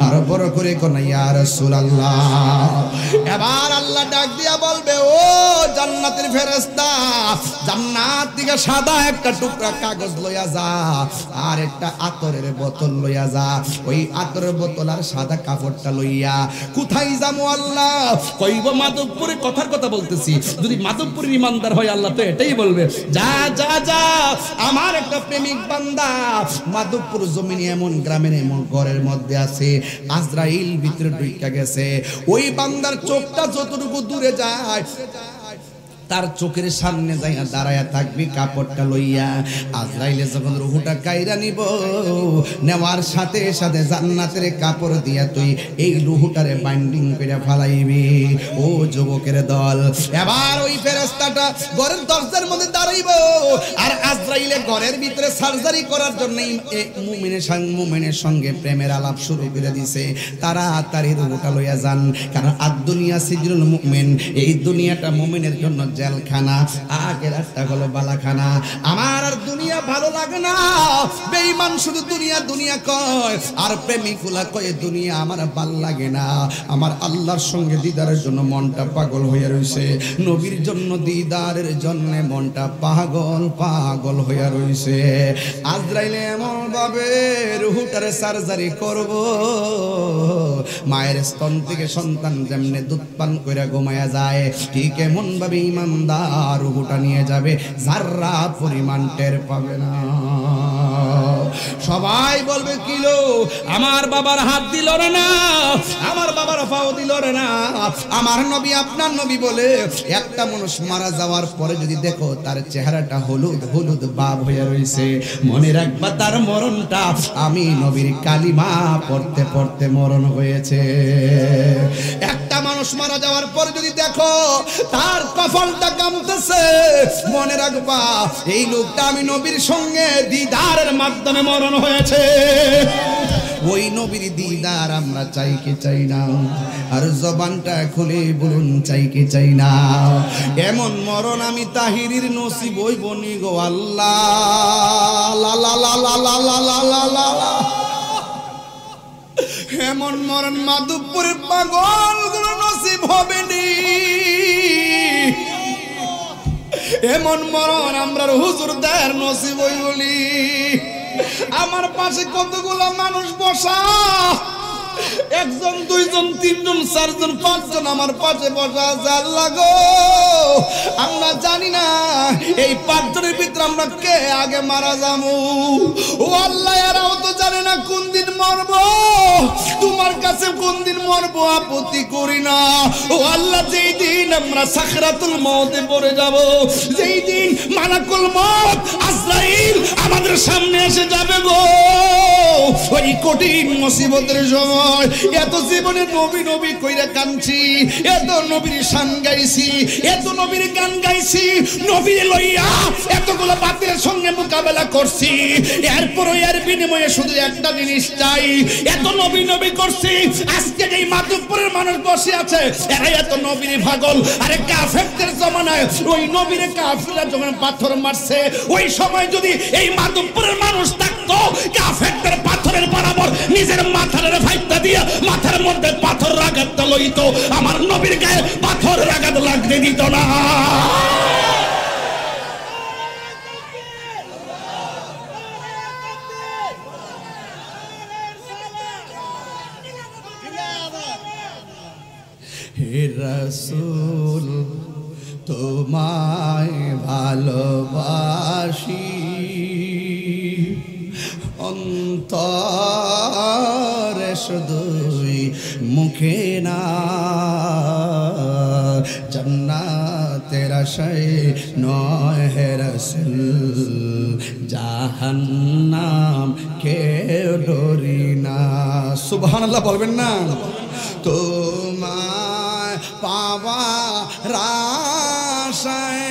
আর বড় করে কোন ইয়া রাসূলুল্লাহ। এবার আল্লাহ ডাক দিয়া বলবে ও জান্নাতের ফেরেশতা জান্নাত থেকে সাদা একটা টুকরা কাগজ লইয়া যা আর একটা আতরের বোতল লইয়া যা ওই আতরের বোতল আর সাদা কাপড়টা লইয়া কোথায় যাবো আল্লাহ কইব মাধবপুরে কথার কথা বলতেছি যদি মাধবপুরের ইমানদার হয় আল্লাহ তো এটাই বলবে যা যা যা আমার একটা প্রেমিক বান্দা মাধবপুর জমিনে এমন গ্রামের এমন ঘরের মধ্যে আছে আজরাইল ভিতরে ঢুইকা গেছে ওই বান্দার চোখটা যতটুকু দূরে যায় তার চোখের সামনে যাইয়া দাঁড়ায়া থাকবি কাপড়টা লইয়া আজরাইলে যখন রুহুটা কাইরা নিব নেওয়ার সাথে সাথে জান্নাতের কাপড় দিয়া তুই এই রুহুটারে বাইন্ডিং করে ফালাইবি ও যুবকের দল এবার ওই ফেরেশতাটা ঘরের দরজার মধ্যে দাঁড়াইব আর আজরাইলে ঘরের ভিতরে সার্জারি করার জন্য মুমিনের সঙ্গে প্রেমের আলাপ শুরু করে দিছে তাড়াতাড়ি রুহুটা লইয়া যান কারণ আদ-দুনিয়া সিজনুল মুমিন এই দুনিয়াটা মুমিনের জন্য জেলখানা আখিরাতটা হলো বালাখানা আমার আর দুনিয়া ভালো লাগে না বেঈমান শুধু দুনিয়া দুনিয়া কয় আর প্রেমিকুলা কয় দুনিয়া আমার ভালো লাগে না আমার আল্লাহর সঙ্গে দিদারের জন্য মনটা পাগল হয়ে রইছে নবীর জন্য দিদারের জন্য মনটা পাগল হয়ে রইছে আজরাইল এমন ভাবে রুহুটারে সার্জারি করব মায়ের স্তন থেকে সন্তান যেমনে দুধ পান কইরা ঘুমায়া যায় ঠিক এমন ভাবে ইমানদার রুহুটা নিয়ে যাবে যারা পরিমাণ টের পাবে না সবাই বলবে কিলো আমার বাবার হাত দিল রে না আমার বাবার পাও দিল রে না আমার নবী আপনার নবী বলে একটা মানুষ মারা যাওয়ার পরে যদি দেখো তার চেহারাটা হলুদ হলুদ বাব হয়ে রয়েছে মনে রাখবা তার মরণটা আমি নবীর কালিমা পড়তে পড়তে মরণ হয়েছে একটা মানুষ মারা যাওয়ার পরে যদি দেখো তার কপালটা কামতেছে মনে রাখবা এই লোকটা আমি নবীর সঙ্গে দিদারের মাধ্যমে মরণ হয়েছে ওই নবীর দিদার আমরা চাই কি চাই না আর জবানটা খুলে বলুন চাই কি চাই না এমন মরণ আমি তাহিরির নসিব হইব নি গো আল্লাহ লা লা লা লা লা লা লা লা লা এমন মরণ মাধবপুরের পাগলগুলো নসিব হবে নি এমন মরণ আমরা হুজুরদের নসিব হইবলি আমার পাশে কতগুলো মানুষ বসা একজন দুইজন তিনজন চারজন পাঁচজন আমার পাশে বসা আছে আল্লাহ গো আমরা জানি না এই পাঁচজনের ভিতরে আমরা কে আগে মারা যাবো ও আল্লাহ এরাও তো জানে না কোন দিন মরবো তোমার কাছে কোন দিন মরবো আপত্তি করি না ও আল্লাহ যেই দিন আমরা সাকরাতুল মউতে পড়ে যাব যেই দিন মালাকুল মউত আজরাইল আমাদের সামনে এসে যাবে গো ওই কঠিন মুসিবতের সময় এত জীবনে নবী নবী কইরা কাঁদছি এত নবীর শান গাইছি এত নবীর গান গাইছি নবী লইয়া এতগুলো বাতিলের সঙ্গে মোকাবেলা করছি এরপরও এর বিনিময়ে শুধু একটা জিনিস চাই এত নবী নবী করছি আজকে যেই মাধবপুরের মানুষ বসে আছে এরা এত নবীর পাগল আরে কাফেরদের জমানায় ওই নবীর কাফেররা যখন পাথর মারছে ওই সময় যদি এই মাধবপুরের মানুষ থাকতো কাফেরদের পাথরের বরাবর নিজের মাথার ফাইটটা দিয়ে মাথার মধ্যে পাথর আঘাত লইতো আমার নবীর গায়ে পাথর আঘাত লাগতে দিত না হে রাসূল তোমায় ভালোবাসি অন্তরে শুধুই মুখে না জান্নাতের আশায় নয় হে রাসূল জাহান্নাম কেউ ডরি না সুবহানাল্লাহ বলবেন না তোমায় পাওয়ার আশায়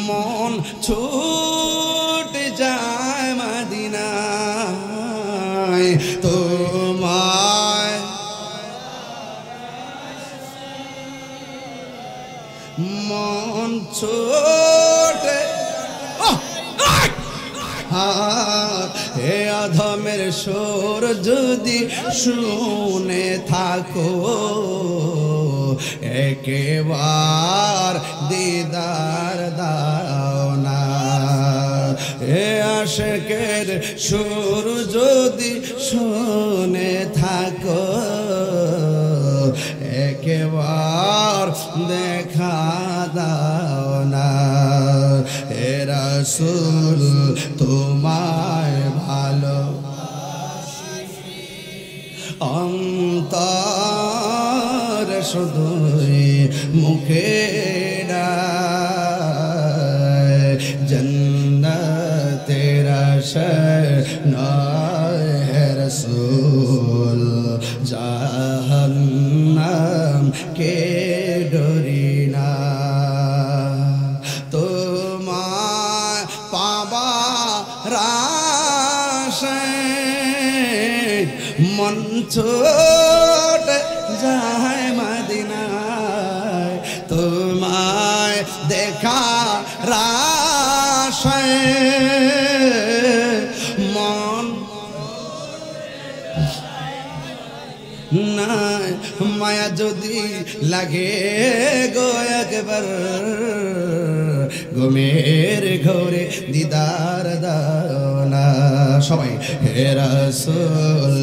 মন ছুটে যায় মদিনায় তোমায় মন ছুটে হে অধমের সুর যদি শুনে থাকো একেবার দিদার দাও না হে আশিকের সুর যদি শুনে থাকো একেবার দেখা দাও না হে রাসূল তোমায় ভালো অন্তর শুধুই মুখে জন্নতের আশায় হে রাসূল জাহান্নাম কে ডরি না তোমায় পাবার আশায় মন ছুটে যায় মদিনায় তোমায় দেখা আশায় মন নাই মায়া যদি লাগে গো একবার ঘুমের ঘরে দিদার দাও না সবাই হে রাসূল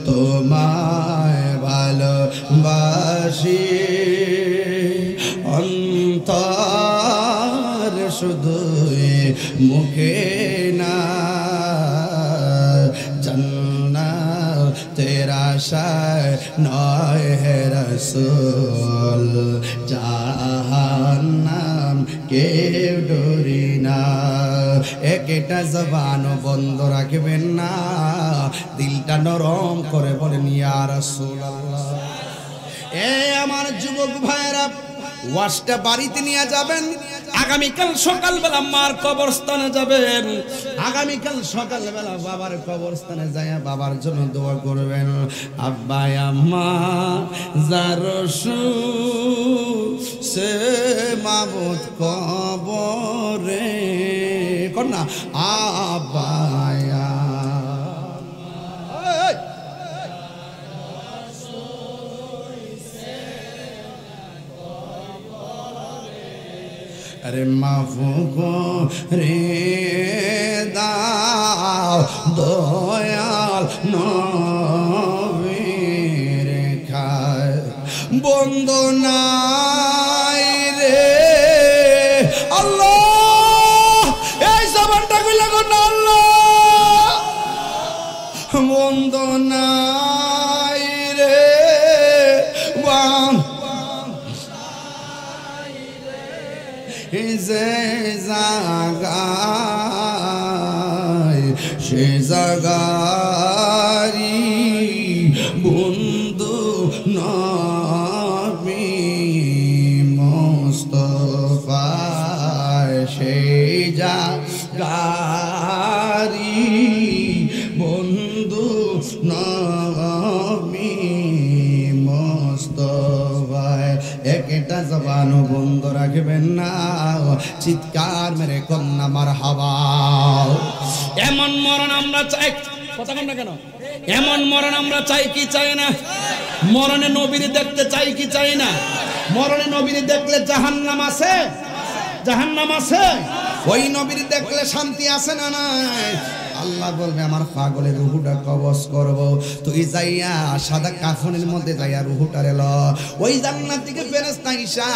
তোমায় ভালোবাসি অন্তর শুধুই মুখে না জান্নাতের আশায় নয় হে রাসূল জাহান্নাম কেউ ডরি না একটা জবান বন্ধ রাখবেন না দিলটা নরম করে বলেন ইয়া রাসূলুল্লাহ এ আমার যুবক ভাইরা ওয়াজটা বাড়িতে নিয়ে যাবেন আগামীকাল সকালবেলা মার কবরস্থানে যাবেন আগামীকাল সকালবেলা বাবার কবরস্থানে যায় বাবার জন্য দোয়া করবেন আব্বা আম্মা জারসু সে মাবুদ কবরে কোন না আব্বা अरे माफू को रे दाओ दयाल नबीर खाय बंदो নাই রে আল্লাহ এই জবানটা কইলা গো না আল্লাহ বন্দো নাই রে যে জাগায় সে জাগারি বন্ধু নবী মুস্তাফা সেই জাগারি বন্ধু নবী মুস্তাফা একটা জবান বন্ধ রাখবেন না চিৎকার মেরে কন্যা মারহাবা এমন মরণ আমরা চাই কথা কন না কেন এমন মরণ আমরা চাই কি চাই না মরণে নবীর দেখতে চাই কি চাই না মরণে নবীর দেখলে জাহান্নাম আছে জাহান্নাম আছে ওই নবীর দেখলে শান্তি আছে না নাই আল্লাহ বলবে আমার পাগলের রুহুটা কবজ করব তুই যাইয়া সাদা কাফনের মধ্যে যাইয়া রুহুটারে ল ওই জান্নাত থেকে ফেরেশতা ঈসা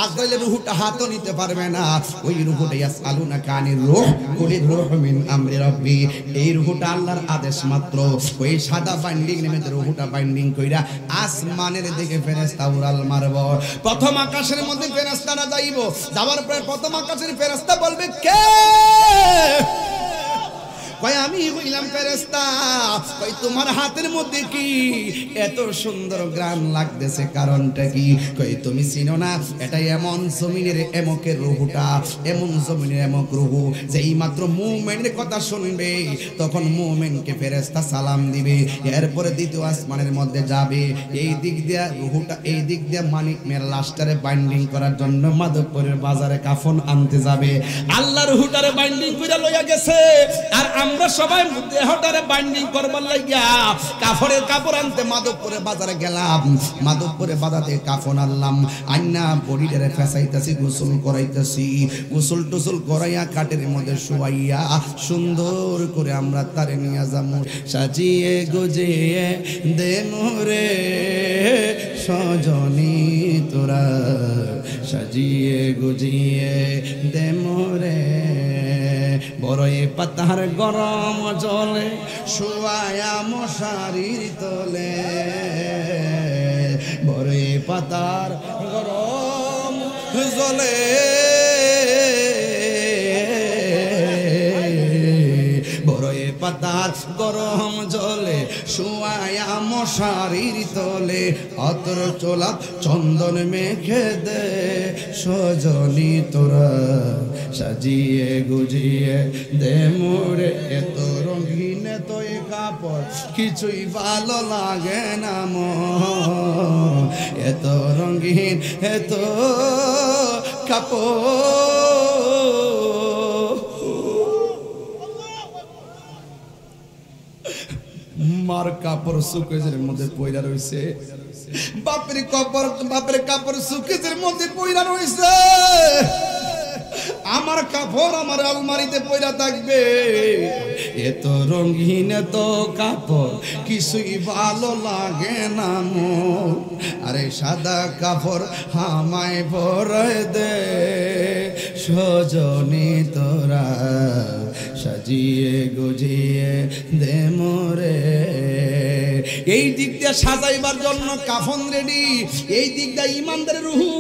আজরাইলের রুহুটা হাতও নিতে পারবে না ওই রুহুটা ইয়াসআলুনা কানির রূহ কুলির রূহু মিন আমরি রাব্বি এই রুহুটা আল্লাহর আদেশ মাত্র ওই সাদা বাইন্ডিং এর মধ্যে রুহুটা বাইন্ডিং কইরা আসমানের দিকে ফেরেশতা উড়াল মারব প্রথম আকাশের মধ্যে ফেরেশতারা যাইব যাওয়ার পরে প্রথম আকাশের ফেরেশতা বলবে কে কয় আমি হইলাম ফেরেশতা কই তোমার হাতের মধ্যে কি এত সুন্দর গ্রান লাগতেছে, কারণটা কি? কই তুমি চিনো না এটা এমন জমিনের এমকের রুহুটা, এমন জমিনের এমক রুহু যেই মাত্র মুমিনের কথা শুনবে তখন মুমিনকে ফেরেশতা সালাম দিবে, এরপরে দ্বিতীয় আসমানের মধ্যে যাবে। এই দিক দিয়ে রুহুটা, এই দিক দিয়ে মানিক মেয়ের লাশটারে বাইন্ডিং করার জন্য মাধবপুরের বাজারে কাফন আনতে যাবে। আল্লাহ রুহুটারে বাইন্ডিং করে লইয়া গেছে, আর আমরা সবাই দেহটারে বাইন্ডিং করবার লাগিয়া কাফনের কাপড় আনতে মাধবপুরে বাজারে গেলাম। মাধবপুরে বাজারে কাফন আনলাম, আইনা বডিটারে ফেসাইতেছি, গোসল করাইতেছি, গোসল টোসল করাইয়া কাটের মধ্যে শুয়াইয়া সুন্দর করে আমরা তারে নিয়ে যাবো। সাজিয়ে গুজিয়ে দে মোরে সজনী তোরা, সাজিয়ে গুজিয়ে দে মোরে বড়ই পাতার গরম জলে শুয়ায়া মশারির তোলে, বড়ই পাতার গরম জলে বড়ই পাতার গরম জলে শুয়ায়া মশারির তোলে, অতর চোলা চন্দন মেখে দে সজনী তোরা, সাজিয়ে গুজিয়ে দে মোরে এত রঙিন তোই কাপড় কিছুই ভালো লাগে না মন, এত রঙিন এত কাপড় মার কাপড় সুকেজের মধ্যে পয়রা রইছে, বাপের কাপড় সুকেজের মধ্যে পয়রা রইছে, আমার কাপড় আমার আলমারিতে পয়রা থাকবে। এত রঙিন এত কাপড় কিছুই ভালো লাগে না মন, আরে সাদা কাপড় হামায় পরায় দে সজনী তোরা, সাজিয়ে গুজিয়ে দে মোরে। এই দিক দিয়ে সাজাইবার জন্য কাফন রেডি, এই দিক দিয়ে ইমানদারের রুহু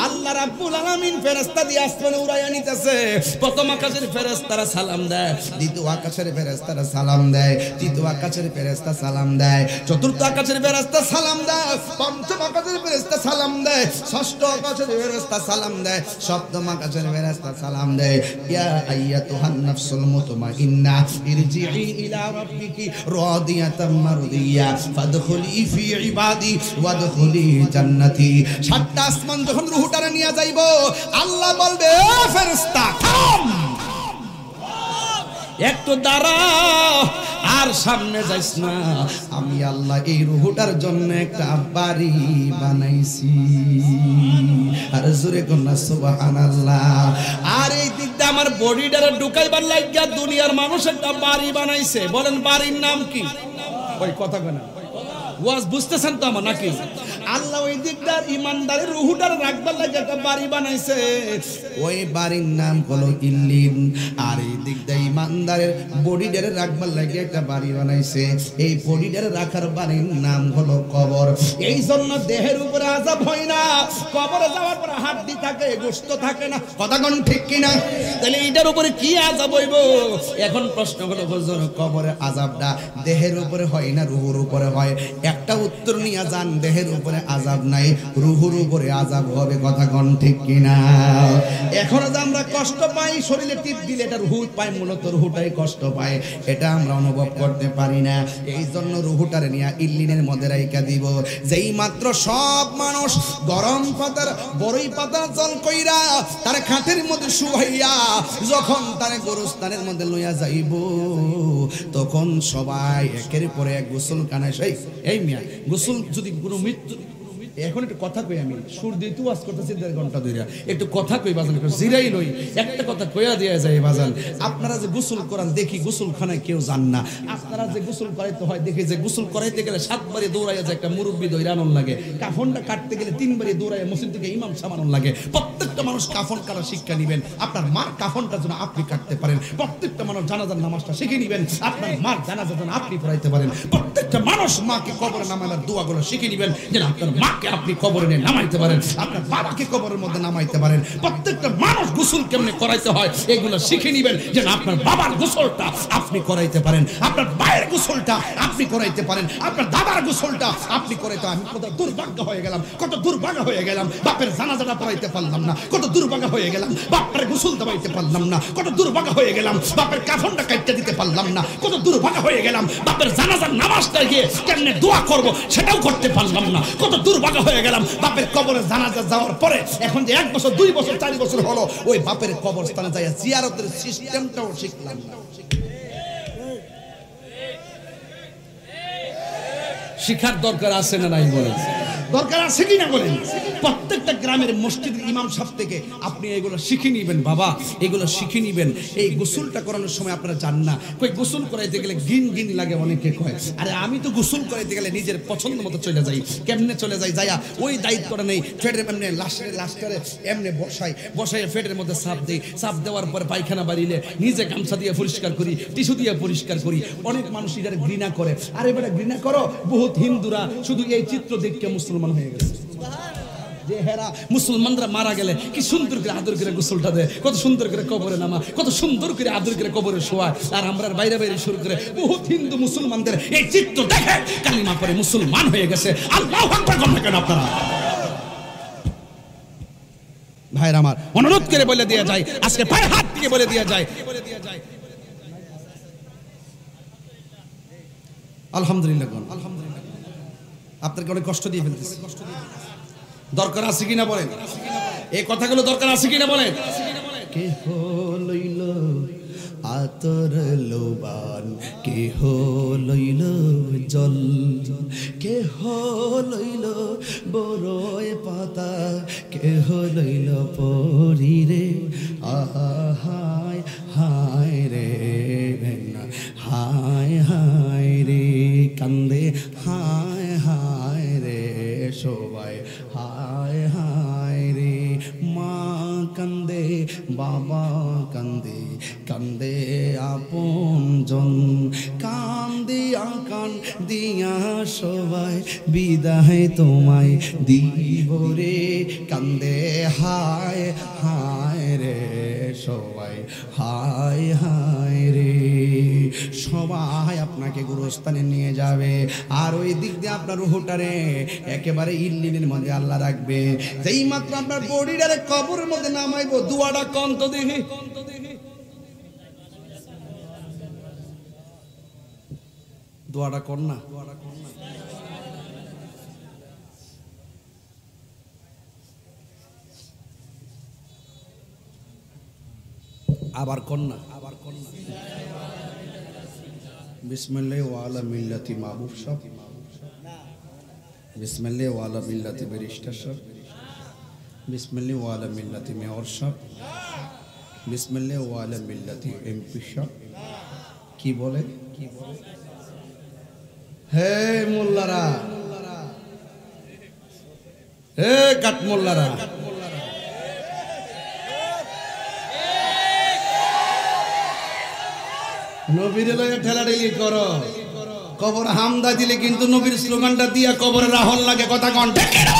আল্লাহ রাব্বুল আলামিন ফেরেশতা দিয়ে আসমানে উড়াইয়া নিতেছে। প্রথম আকাশের ফেরেশতারা সালাম দেয়, দ্বিতীয় আকাশের ফেরেশতারা সালাম দেয়, তৃতীয় আকাশের ফেরেশতা সালাম দেয়, চতুর্থ আকাশের ফেরেশতা সালাম দেয়, পঞ্চম আকাশের ফেরেশতা সালাম দেয়, ষষ্ঠ আকাশের ফেরেশতা সালাম দেয়, সপ্তম আকাশের ফেরেশতা সালাম দেয়। ইয়া আইয়াতুহান নাফসুল মুতমাইন্না ইরজিই ইলা রাব্বিকি রাদিয়াতাম মারদিয়া ফাদখুলি ফি ইবাদি ওয়াদখুলি জান্নাতি। সাতটা আসমান যখন রূহটারে নিয়ে যাইব, আল্লাহ বলবে ও ফেরেশতা থাম, একটু দাঁড়া, আর সামনে যাইস না, আমি আল্লাহ এই রূহটার জন্য একটা বাড়ি বানাইছি। আর জোরে কন্যা সুবহানাল্লাহ। আর এই দিকটা আমার বডিটারে ঢুকাইবার লাগিয়া দুনিয়ার মানুষ একটা বাড়ি বানাইছে। বলেন বাড়ির নাম কি? ওই কথা কেনা ওয়াজ বুঝতেছেন তো আমার নাকি? আল্লাহ ওই দিকটার ইমানদারের রুহুটার রাখবার লাগে একটা বাড়ি বানাইছে, ওই বাড়ির নাম হলো ইল্লিন। আর এই দিকটা ইমানদারের বডিটারে রাখবার লাগে একটা বাড়ি বানাইছে, এই বডিটারে রাখার বাড়ির নাম হলো কবর। এই জন্য দেহের উপরে আযাব হয় না, কবরে যাওয়ার পর হাড্ডি থাকে, গোশত থাকে না। কথা কোন ঠিক কিনা? তাহলে এটার উপরে কি আযাব হইব? এখন প্রশ্ন হলো হুজুর কবরে আযাবটা দেহের উপরে হয় না রুহুর উপরে হয়? একটা উত্তর নিয়ে যান, দেহের উপরে আযাব নাই, রুহুর উপরে আযাব হবে। কথা কোন ঠিক কিনা? এখন যে আমরা কষ্ট পাই শরীরে টিপ দিলে এটা রুহু পায়, মূলত রুহুটাই কষ্ট পায়, এটা আমরা অনুভব করতে পারি না। এই জন্য রুহুটারে নিয়ে ইল্লিনের মধ্যে রাইখা দিব। যেই মাত্র সব মানুষ গরম পাতার বড়ই পাতা জল কইরা তার খাটের মধ্যে শুয়াইয়া যখন তার গোরস্থানের মধ্যে লইয়া যাইব, তখন সবাই একের পরে এক গোসল কানায় সেই এই মিয়া গোসল যদি কোনো মৃত্যু। এখন একটু কথা কই, আমি সুর দিয়ে তু ওয়াজ করতেছি 1.5 ঘন্টা ধরে, একটু কথা কই বাজান, একটু জিরাই লই, একটা কথা কইয়া দেয়া যায় বাজান। আপনারা যে গোসল করান দেখি গোসলখানায় কেউ যান না, আপনারা যে গোসল করাইতে হয় দেখি যে গোসল করাইতে গেলে 7 বারে দৌড়াইয়া যায়, একটা মুরব্বি দৌড়ানোর লাগে, কাফনটা কাটতে গেলে 3 বারে দৌড়াইয়া মসজিদ থেকে ইমাম সামানোর লাগে। প্রত্যেকটা মানুষ কাফন কাটার শিক্ষা নিবেন, আপনার মার কাফনটা যেন আপনি কাটতে পারেন। প্রত্যেকটা মানুষ জানাজার নামাজটা শিখে নিবেন, আপনার মার জানাজা যেন আপনি পড়াইতে পারেন। প্রত্যেকটা মানুষ মাকে কবরে নামানোর দোয়াগুলো শিখে নিবেন, যেন আপনার মাকে আপনি কবরে নিয়ে নামাইতে পারেন, আপনার বাবাকে কবরের মধ্যে নামাইতে পারেন। প্রত্যেকটা মানুষ গোসল কেমনে করাইতে হয় এগুলো শিখে নেবেন, যেন আপনার বাবার গোসলটা আপনি করাইতে পারেন, আপনার ভাইয়ের গোসলটা আপনি করাইতে পারেন, আপনার দাদার গোসলটা আপনি করাইতে। আমি কত দুর্ভাগ্য হয়ে গেলাম, কত দুর্ভাগ্য হয়ে গেলাম, বাপের জানাজাটা পড়াইতে পারলাম না, কত দুর্ভাগ্য হয়ে গেলাম, বাপের গোসল দেওয়াইতে পারলাম না, কত দুর্ভাগ্য হয়ে গেলাম, বাপের কাফনটা কাটতে দিতে পারলাম না, কত দুর্ভাগ্য হয়ে গেলাম, বাপের জানাজার নামাজটা গিয়ে কেমনে দোয়া করব সেটাও করতে পারলাম না, কত দুর্ভাগ্য হয়ে গেলাম, বাপের কবরে জানাজা যাওয়ার পরে এখন যে 1 বছর 2 বছর 4 বছর হলো ওই বাপের কবরস্থানে যাইয়া জিয়ারতের সিস্টেমটাও শিখলাম না। শিখার দরকার আছে না নাই বলেন? দরকার আছে কি না বলেন? প্রত্যেকটা গ্রামের মসজিদের ইমাম সাহেব থেকে আপনি এগুলো শিখে নিবেন বাবা, এগুলো শিখে নিবেন। এই গোসলটা করানোর সময় আপনারা জান না, কই গোসল করাইতে গেলে গিন গিন লাগে, অনেকে কয় আরে আমি তো গোসল করাইতে গেলে নিজের পছন্দ মতো চলে যাই। কেমনে চলে যাই? যাইয়া ওই দায়িত্বটা নেই, ফেটের এমনি লাস্টারে এমনি বসাই ফেটের মধ্যে সাপ দেই, সাপ দেওয়ার পরে পায়খানা বাড়িলে নিজে গামছা দিয়ে পরিষ্কার করি, টিস্যু দিয়ে পরিষ্কার করি। অনেক মানুষ এটার ঘৃণা করে, আরে বেটা ঘৃণা করো, বহুত হিন্দুরা শুধু এই চিত্র দেখে মুসলমান হয়ে গেছে। যে হেরা মুসলমানরা মারা গেলে কি সুন্দর করে আদর করে গোসলটা দেয়, কত সুন্দর করে কবরে নামা, কত সুন্দর করে আদর করে কবরে শোয়া। আর আমরা বাইরে বাইরে শুরু করে বহুত হিন্দু মুসলমানদের এই চিত্র দেখে কালিমা পরে মুসলমান হয়ে গেছে। আল্লাহু আকবার বলেন কেন আপনারা? ভাইরা আমার, অনুরোধ করে বলে দেয়া যায়, আজকে পায়ে হাত দিয়ে বলে দেয়া যায়, আলহামদুলিল্লাহ। আলহামদুলিল্লাহ। আপনাকে অনেক কষ্ট দিয়ে ফেলতেছি, দরকার আছে কিনা বলেন? এই কথাগুলো দরকার আছে কিনা বলেন? কে হইল আতর লোবান, কে হইল জল, কে হইল বড়ই পাতা, কে হইল পরিরে আহায় হায় রে, হায় হায় রে কান্দে, হায় হায় রে সবাই, হায় হায় রে মা কান্দে, বাবা কান্দে, কান্দে আপনজন, কান্দিয়া কান্দিয়া সবাই বিদায় তোমায় দিব রে, কান্দে হায় হায় রে সবাই, হায় হায় রে। সবাই আপনাকে গুরুস্থানে নিয়ে যাবে, আর ওই দিক দিয়ে আপনার রুহটারে একেবারে ইল্লিনের মধ্যে আল্লাহ রাখবে। যেই মাত্র আপনার বডিটারে কবরের মধ্যে নামাইবো, দুয়াটা কন্ত দেখি, দোয়াটা কর না, আবার কর না, আবার কর না। বিসমিল্লাহি ওয়ালা মিল্লাতি মাহবুব সাহেব, বিসমিল্লাহি ওয়ালা মিল্লাতি ব্যারিস্টার সাহেব, বিসমিল্লাহি ওয়ালা মিল্লাতি মেয়র সাহেব, বিসমিল্লাহি ওয়ালা মিল্লাতি এমপি সাহেব। কি বলে? কি বলে? হে মোল্লারা, হে কাট মোল্লারা, নবীর লয়ে ঠেলাঠেলি করো, কবর হামদা দিলে কিন্তু নবীর স্লোগানটা দিয়া কবরে রাহল লাগে। কথা কন ঠিক না?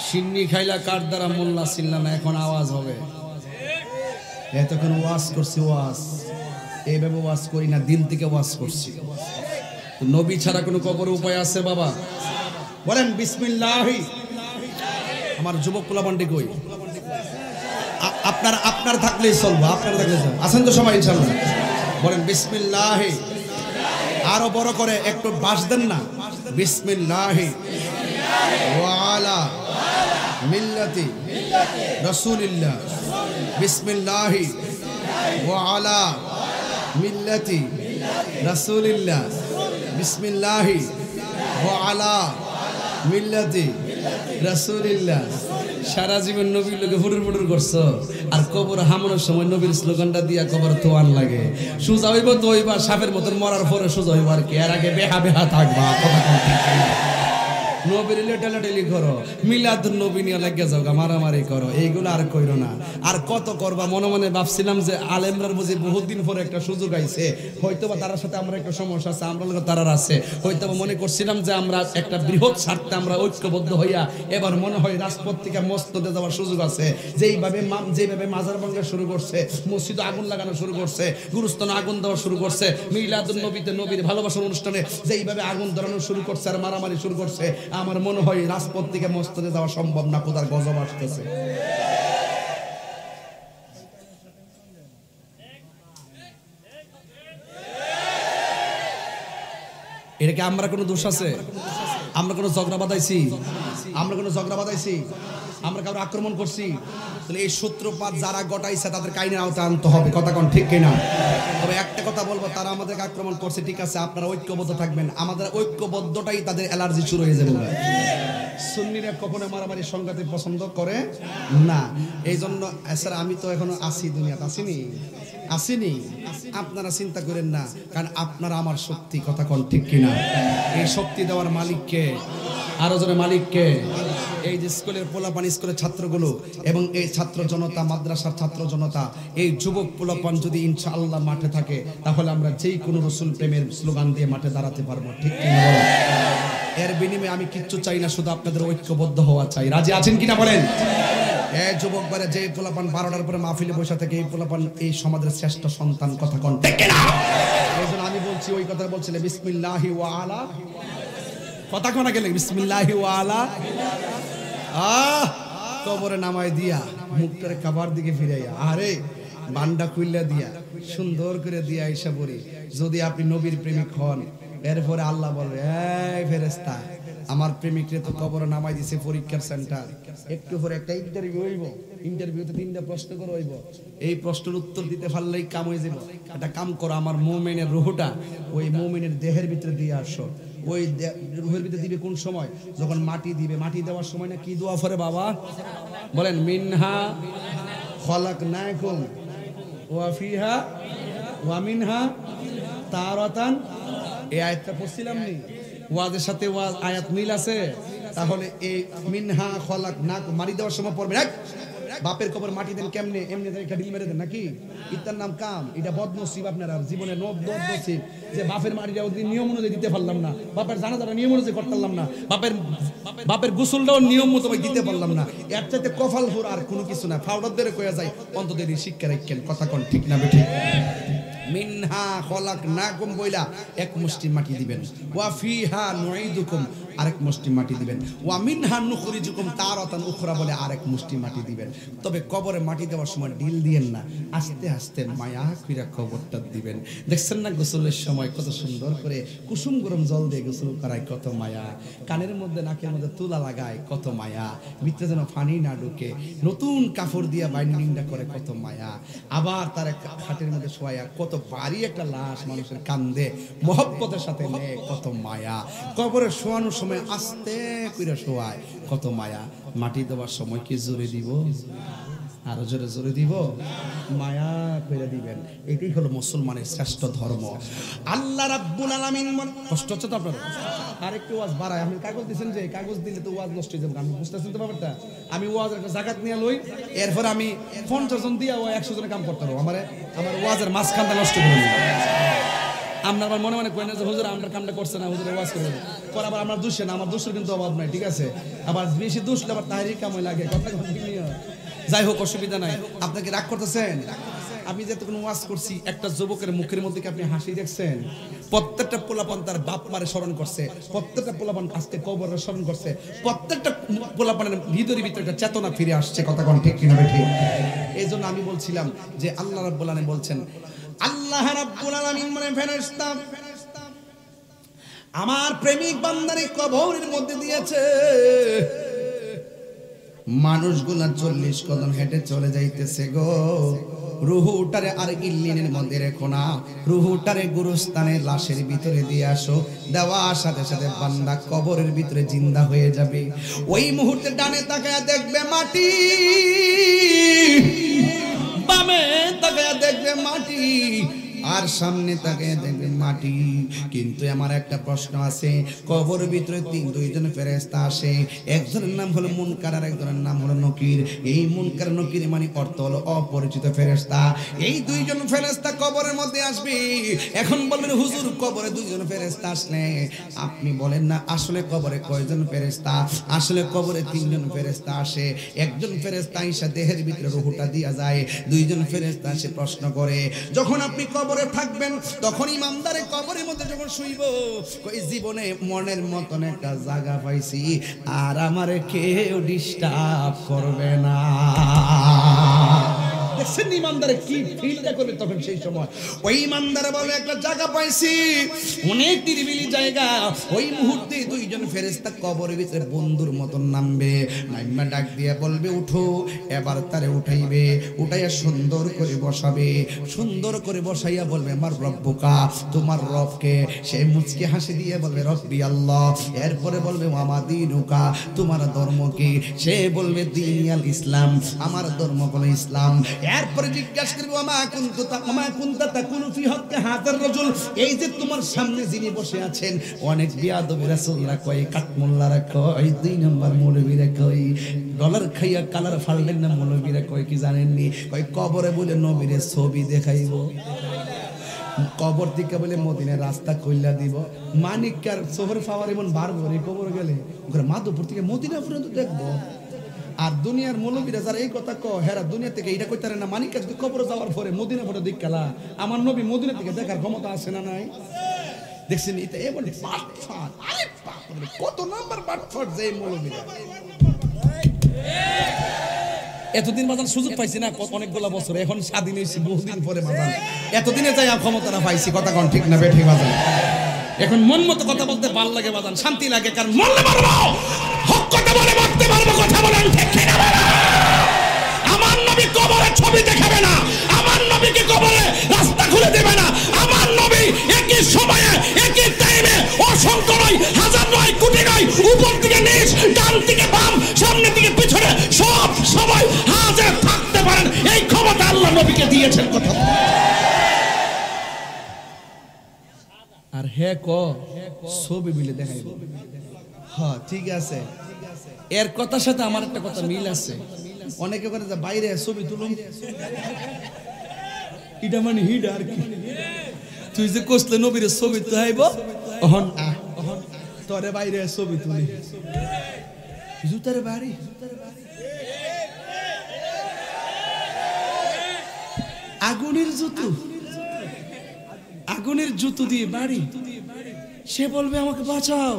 সিন্নি খাইলা কার দ্বারা মোল্লা ছিল্লা না, এখন আওয়াজ হবে। এতক্ষণ ওয়াজ করছি, ওয়াজ এইভাবে ওয়াজ করি না, দিল থেকে ওয়াজ করছি। নবী ছাড়া কোনো কবর উপায় আছে বাবা? বলেন বিসমিল্লাহি। আমার যুবক পোলাপান্ডি কই? আপনার আপনার থাকলেই চলবো, আপনার থাকলে চলবো। আছেন তো সবাই ইনশাআল্লাহ? বলেন বিসমিল্লাহি। আরো বড় করে একটু বাস দেন না, বিসমিল্লাহি ওয়া আলা মিল্লাতি রাসূলিল্লাহ, বিসমিল্লাহি ওয়া আলা মিল্লাতি রাসূলিল্লাহ, বিসমিল্লাহি ওয়া আলা মিল্লাতি রাসূলিল্লাহ। সারা জীবন নবীর লোকে ফুটুর ফুটুর করছো, আর কবর হামানোর সময় নবীর স্লোগানটা দিয়া কবর তোয়ান লাগে। সোজা হইব তো হইবা, সাপের মতন মরার পরে সোজা হইব আর কি, এর আগে বেহা বেহা থাকবা। কথা নবীর লেটালেটালি করো, মিলাদুন নবী নিয়ে লাগিয়ে যাও, মারামারি করো, এইগুলো আর কইরো না। আর কত করবা? মনে মনে ভাবছিলাম যে আলেমরার বুঝি বহুত দিন পরে একটা সুযোগ আইছে, হয়তোবা তার সাথে আমরা একটা সমস্যা আছে, আমরা লোক তারার আছে, হয়তোবা মনে করছিলাম যে আমরা একটা বৃহৎ স্বার্থে আমরা ঐক্যবদ্ধ হইয়া এবার মনে হয় রাজপথ থেকে মসজিদে যাওয়ার সুযোগ আছে। যেভাবে মাজার ভাঙা শুরু করছে, মসজিদে আগুন লাগানো শুরু করছে, গুরুস্থানে আগুন দেওয়া শুরু করছে, মিলাদুন নবীতে নবীর ভালোবাসার অনুষ্ঠানে যেইভাবে আগুন ধরানো শুরু করছে আর মারামারি শুরু করছে, আমার মনে হয় রাজপথ থেকে মসজিদে যাওয়া সম্ভব না, কোথার গজব আসতেছে। এটা কি আমরা কোনো দোষ আছে? আমরা কোনো ঝগড়া বাঁধাইছি? আমরা কারো আক্রমণ করছি? তাহলে এই সূত্রপাত যারা গটাইছে তাদের কাহিনীর আওতায় আনতে হবে, কথা কোন ঠিক কিনা? তবে একটা কথা বলবো, তারা আমাদেরকে আক্রমণ করছে, ঠিক আছে, আপনারা ঐক্যবদ্ধ থাকবেন, আমাদের ঐক্যবদ্ধটাই তাদের অ্যালার্জি শুরু হয়ে যাবে। সুন্নিরা কখনো মারামারি সংঘাতে পছন্দ করে না। এই জন্য স্যার আমি তো এখনো আসি, দুনিয়াতে আসিনি, আপনারা চিন্তা করেন না, কারণ আপনারা আমার শক্তি, কথা কোন ঠিক কিনা? এই শক্তি দেওয়ার মালিককে, আরো জনের মালিককে, এই যে স্কুলের পোলাপান, স্কুলের ছাত্রগুলো এবং এই ছাত্র জনতা, মাদ্রাসার ছাত্র জনতা, এই যুবক পোলাপান যদি ইনশাআল্লাহ মাঠে থাকে, তাহলে আমরা যেই কোনো রসুল প্রেমের স্লোগান দিয়ে মাঠে দাঁড়াতে পারবো, ঠিক কিনা বলেন? এর বিনিময়ে আমি কিচ্ছু চাই না, শুধু আপনাদের ঐক্যবদ্ধ হওয়া চাই। রাজি আছেন কিনা বলেন? এই যুবক বারে যে পোলাপান 12টার পরে মাহফিলে বসে থাকে, এই পোলাপান এই সমাজের শ্রেষ্ঠ সন্তান, কথা কোন ঠিক কিনা? এই জন্য আমি বলছি, ওই কথা বলছিলেন, বিসমিল্লাহি ওয়া আলা, কথা কোনা গেলে বিসমিল্লাহি ওয়া আলা, কবরে নামায় দিয়া মুখটারে কাবার দিকে ফিরাইয়া, আরে বান্ডা খুইল্লা দিয়া সুন্দর করে দিয়া আইসা পড়ি, যদি আপনি নবীর প্রেমিক হন, এরপরে আল্লাহ বলবে, এই ফেরেশতা, আমার প্রেমিকরে তো কবরে নামাই দিছে পরীক্ষার সেন্টার, একটু পরে একটা ইন্টারভিউ হইব, ইন্টারভিউতে 3টা প্রশ্ন করে হইব, এই প্রশ্নের উত্তর দিতে পারলেই কাম হয়ে যাব। একটা কাম করো, আমার মুমিনের রূহটা ওই মুমিনের দেহের ভিতরে দিয়ে আসো। ওই রূহের ভিতরে দিবে কোন সময়? যখন মাটি দিবে। মাটি দেওয়ার সময় না কি দোয়া করে বাবা বলেন? মিনহা খলাকনাকুম ওয়া ফিহা ওয়া মিনহা তারাতান। এই আয়াতটা পড়ছিলাম নি, ওয়াজের সাথে ওয়াজ আয়াত মিল আছে। তাহলে এই মিনহা খলাকনাকুম মাটি দেওয়ার সময় পড়বে। বাপের কবর মাটি দেন কেমনে? এমনি একটা ঢিল মেরে দেন নাকি? ইতার নাম কাম। এটা বদনসিব আপনার জীবনে, বদনসিব যে বাপের মাটিটা ওদিন নিয়ম অনুযায়ী দিতে পারলাম না, বাপের জানাজাটা নিয়ম অনুযায়ী করতে পারলাম না, বাপের গোসলটাও নিয়ম মতো দিতে পারলাম না। এর চাইতে কফাল ফুর আর কোনো কিছু না। ফাউডার ধরে কয়া যায়, অন্তত এই শিক্ষা রাখেন, কথা কোন ঠিক না বেঠিক? মিনহা খলাকনাকুম বইলা এক মুষ্টি মাটি দিবেন, ওয়া ফিহা নুঈদুকুম আরেক মুষ্টি মাটি দিবেন, ওয়া মিনহা নুখরিজুকুম তারাতান উখরা বলে আরেক মুষ্টি মাটি দিবেন। তবে কবরে মাটি দেওয়ার সময় ঢিল দিয়েন না, আস্তে আস্তে মায়া কইরা কবরটা দিবেন। দেখছেন না গোসলের সময় কত সুন্দর করে কুসুম গরম জল দিয়ে গোসল করায়, কত মায়া। কানের মধ্যে নাকের মধ্যে তুলা লাগায়, কত মায়া। ভিতরে যেন পানি না ঢুকে নতুন কাপড় দিয়া বাইন্ডিংটা করে, কত মায়া। আবার তার খাটের মধ্যে শোয়া, কত ভারী একটা লাশ মানুষের কান্দে মহব্বতের সাথে নেয়, কত মায়া। কবরে শোয়ানোর সময় আস্তে কইরা শোয়ায়, কত মায়া। মাটি দেওয়ার সময় কি জোরে দিব? আরো জোরে দিব, মায়া করে দিবেন। এটাই হলো মুসলমানের শ্রেষ্ঠ ধর্ম। আল্লাহ রাব্বুল আলামিন। কষ্ট হচ্ছে তো আপনার? আরেকটু ওয়াজ বাড়ায়। আপনি কাগজ দিচ্ছেন, যে কাগজ দিলে তো ওয়াজ নষ্ট হয়ে যাবে। আমি বুঝতেছেন তো ব্যাপারটা? আমি ওয়াজের একটা জাকাত নিয়ে লই, এরপর আমি 50 জন দিয়া 100 জনের কাম করতে পারবো। আমার ওয়াজের মাঝখানটা নষ্ট করে নিই। আপনার আমার মনে করেন যে হুজুর আমার কামটা করছে না, হুজুর ওয়াজ করে পরে আবার আমার দোষ না, আমার দোষের কিন্তু অভাব নাই, ঠিক আছে? আবার বেশি দোষ আবার তাহারই কামই লাগে, কথা ঠিক নিয়ে। যাই হোক, অসুবিধা নাই। আপনাকে রাগ করতেছেন? আমি যেতক্ষণ ওয়াজ করছি, একটা যুবকের মুখের মধ্যে কি আপনি হাসি দেখছেন? প্রত্যেকটা পোলাপান তার বাপ মারে স্মরণ করছে, প্রত্যেকটা পোলাপান আজকে কবরের স্মরণ করছে, প্রত্যেকটা পোলাপানের হৃদয়ের ভিতরে একটা চেতনা ফিরে আসছে, কথা কোন ঠিক কিনা ঠিক? এই জন্য আমি বলছিলাম যে আল্লাহ রাব্বুল আলামিন বলছেন, আল্লাহ রাব্বুল আলামিন মানে ফেরেশতা আমার প্রেমিক বান্দারে কবরের মধ্যে দিয়েছে। মানুষগুলা 40 কদম হেঁটে চলে যাইতেছে গো। রুহুটারে আর ইল্লিনের মধ্যে রেখো না, রুহুটারে গুরুস্থানে লাশের ভিতরে দিয়ে আসো। দেওয়ার সাথে সাথে বান্দা কবরের ভিতরে জিন্দা হয়ে যাবে। ওই মুহূর্তে ডানে তাকায়া দেখবে মাটি, বামে তাকায়া দেখবে মাটি, আর সামনে তাকে দেখবে মাটি। কিন্তু আমার একটা প্রশ্ন আছে, কবরের ভিতরে দুইজন ফেরেশতা আসে, একজনের নাম হলো মুনকার আর একজনের নাম হলো নকির। এই মুনকার নকির মানে অর্থ হলো অপরিচিত ফেরেশতা। এই দুইজন ফেরেশতা কবরের মধ্যে আসবে। এখন বলবেন হুজুর, কবরে দুইজন ফেরেশতা আসলে আপনি বলেন না আসলে কবরে কয়জন ফেরেশতা? আসলে কবরে তিনজন ফেরেশতা আসে। একজন ফেরেশতা আইসা দেহের ভিতরে রূহটা দিয়া যায়, দুইজন ফেরেশতা এসে প্রশ্ন করে। যখন আপনি কবরে থাকবেন তখন ইমানদারে কবরের মধ্যে যখন শুইব, কই জীবনে মনের মতন একটা জায়গা পাইছি, আর আমারে কেউ ডিস্টার্ব করবে না। দেখছেন ইমানদারে কি ফিলটা করবে তখন সেই সময়? ওই ইমানদারে বলে একটা জায়গা পাইছি, অনেক নিরিবিলি জায়গা। ওই মুহূর্তে দুইজন ফেরেশতা কবরের ভিতরে বন্ধুর মতন নামবে, নাইমা ডাক দিয়ে বলবে উঠো। এবার তারে উঠাইবে, উঠাইয়া সুন্দর করে বসাবে, সুন্দর করে বসাইয়া বলবে আমার রব্বুকা, তোমার রবকে। সে মুচকি হাসি দিয়ে বলবে রব্বি আল্লাহ। এরপরে বলবে মামা দিনুকা, তোমার ধর্ম কি? সে বলবে দিনাল ইসলাম, আমার ধর্ম হলো ইসলাম। এরপরে জিজ্ঞাসা করবে ওমা কুনতা তাকুনু ফি হক্কি হাযার রাজুল, এই যে তোমার সামনে যিনি বসে আছেন, অনেক বিয়াদবি রাসূলরা কয়, কাঠমোল্লারা কয়, 2 নম্বর মৌলবীরা কয়, ডলার খাইয়া কালার ফালবেন না মৌলবীরা কয় কি জানেননি? কয় কবরে বলে নবীরে ছবি দেখাইব, কবর থেকে বলে মদিনার রাস্তা কইলা দিব। মানিকার শহর পাওয়ার এমন বার ভরে কবর গেলে মাধবপুর থেকে মদিনা পর্যন্ত দেখবো। আর দুনিয়ার মৌলবীরা যারা এই কথা কয়, হেরা দুনিয়া থেকে এইটা কইতারে না, মানিকা যদি কবর যাওয়ার পরে মদিনা পরে দেখালা, আমার নবী মদিনা থেকে দেখার ক্ষমতা আছে না নাই? দেখছেন এটা এমন বাটফাট, আরে বাপ রে, কত নাম্বার বাটফাট যে মৌলবীরা। এতদিন বাজান সুযোগ পাইছি না, অনেকগুলা বছর, এখন স্বাধীন হয়েছি বহুদিন পরে বাজান, এতদিনে যাই ক্ষমতাটা পাইছি। কথা কোন ঠিক না বেঠিক বাজান? এখন মন মতো কথা বলতে ভালো লাগে বাজান, শান্তি লাগে, কারণ মরলে পারবো, হক কথা বলে মরতে পারবো। কথা বলেন ঠিক কিনা? আমার নবী কবরে ছবি দেখাবে না, আমার নবীকে কবরে রাস্তা খুলে দেবে না। আমার নবী একই সময়ে একই টাইমে অসংখ্য নয়, হাজার নয়, কোটি নয়, উপর থেকে নিচ, ডান থেকে বাম, সামনে থেকে পিছনে সব সময় হাজির থাকতে পারেন, এই ক্ষমতা আল্লাহ নবীকে দিয়েছেন। কথা আর হে ক ছবি মিলে দেখাইব। হ্যাঁ ঠিক আছে, এর কথার সাথে আমার একটা কথা মিল আছে। অনেকে করে যে বাইরে ছবি তুলুন, এটা মানে হিড আর কি। তুই যে কইলে নবীর ছবি তুলাইব, অহন তোরে বাইরে ছবি তুলি, জুতার বাড়ি আগুনের জুতো, আগুনের জুতো দিয়ে বাড়ি। সে বলবে আমাকে বাঁচাও।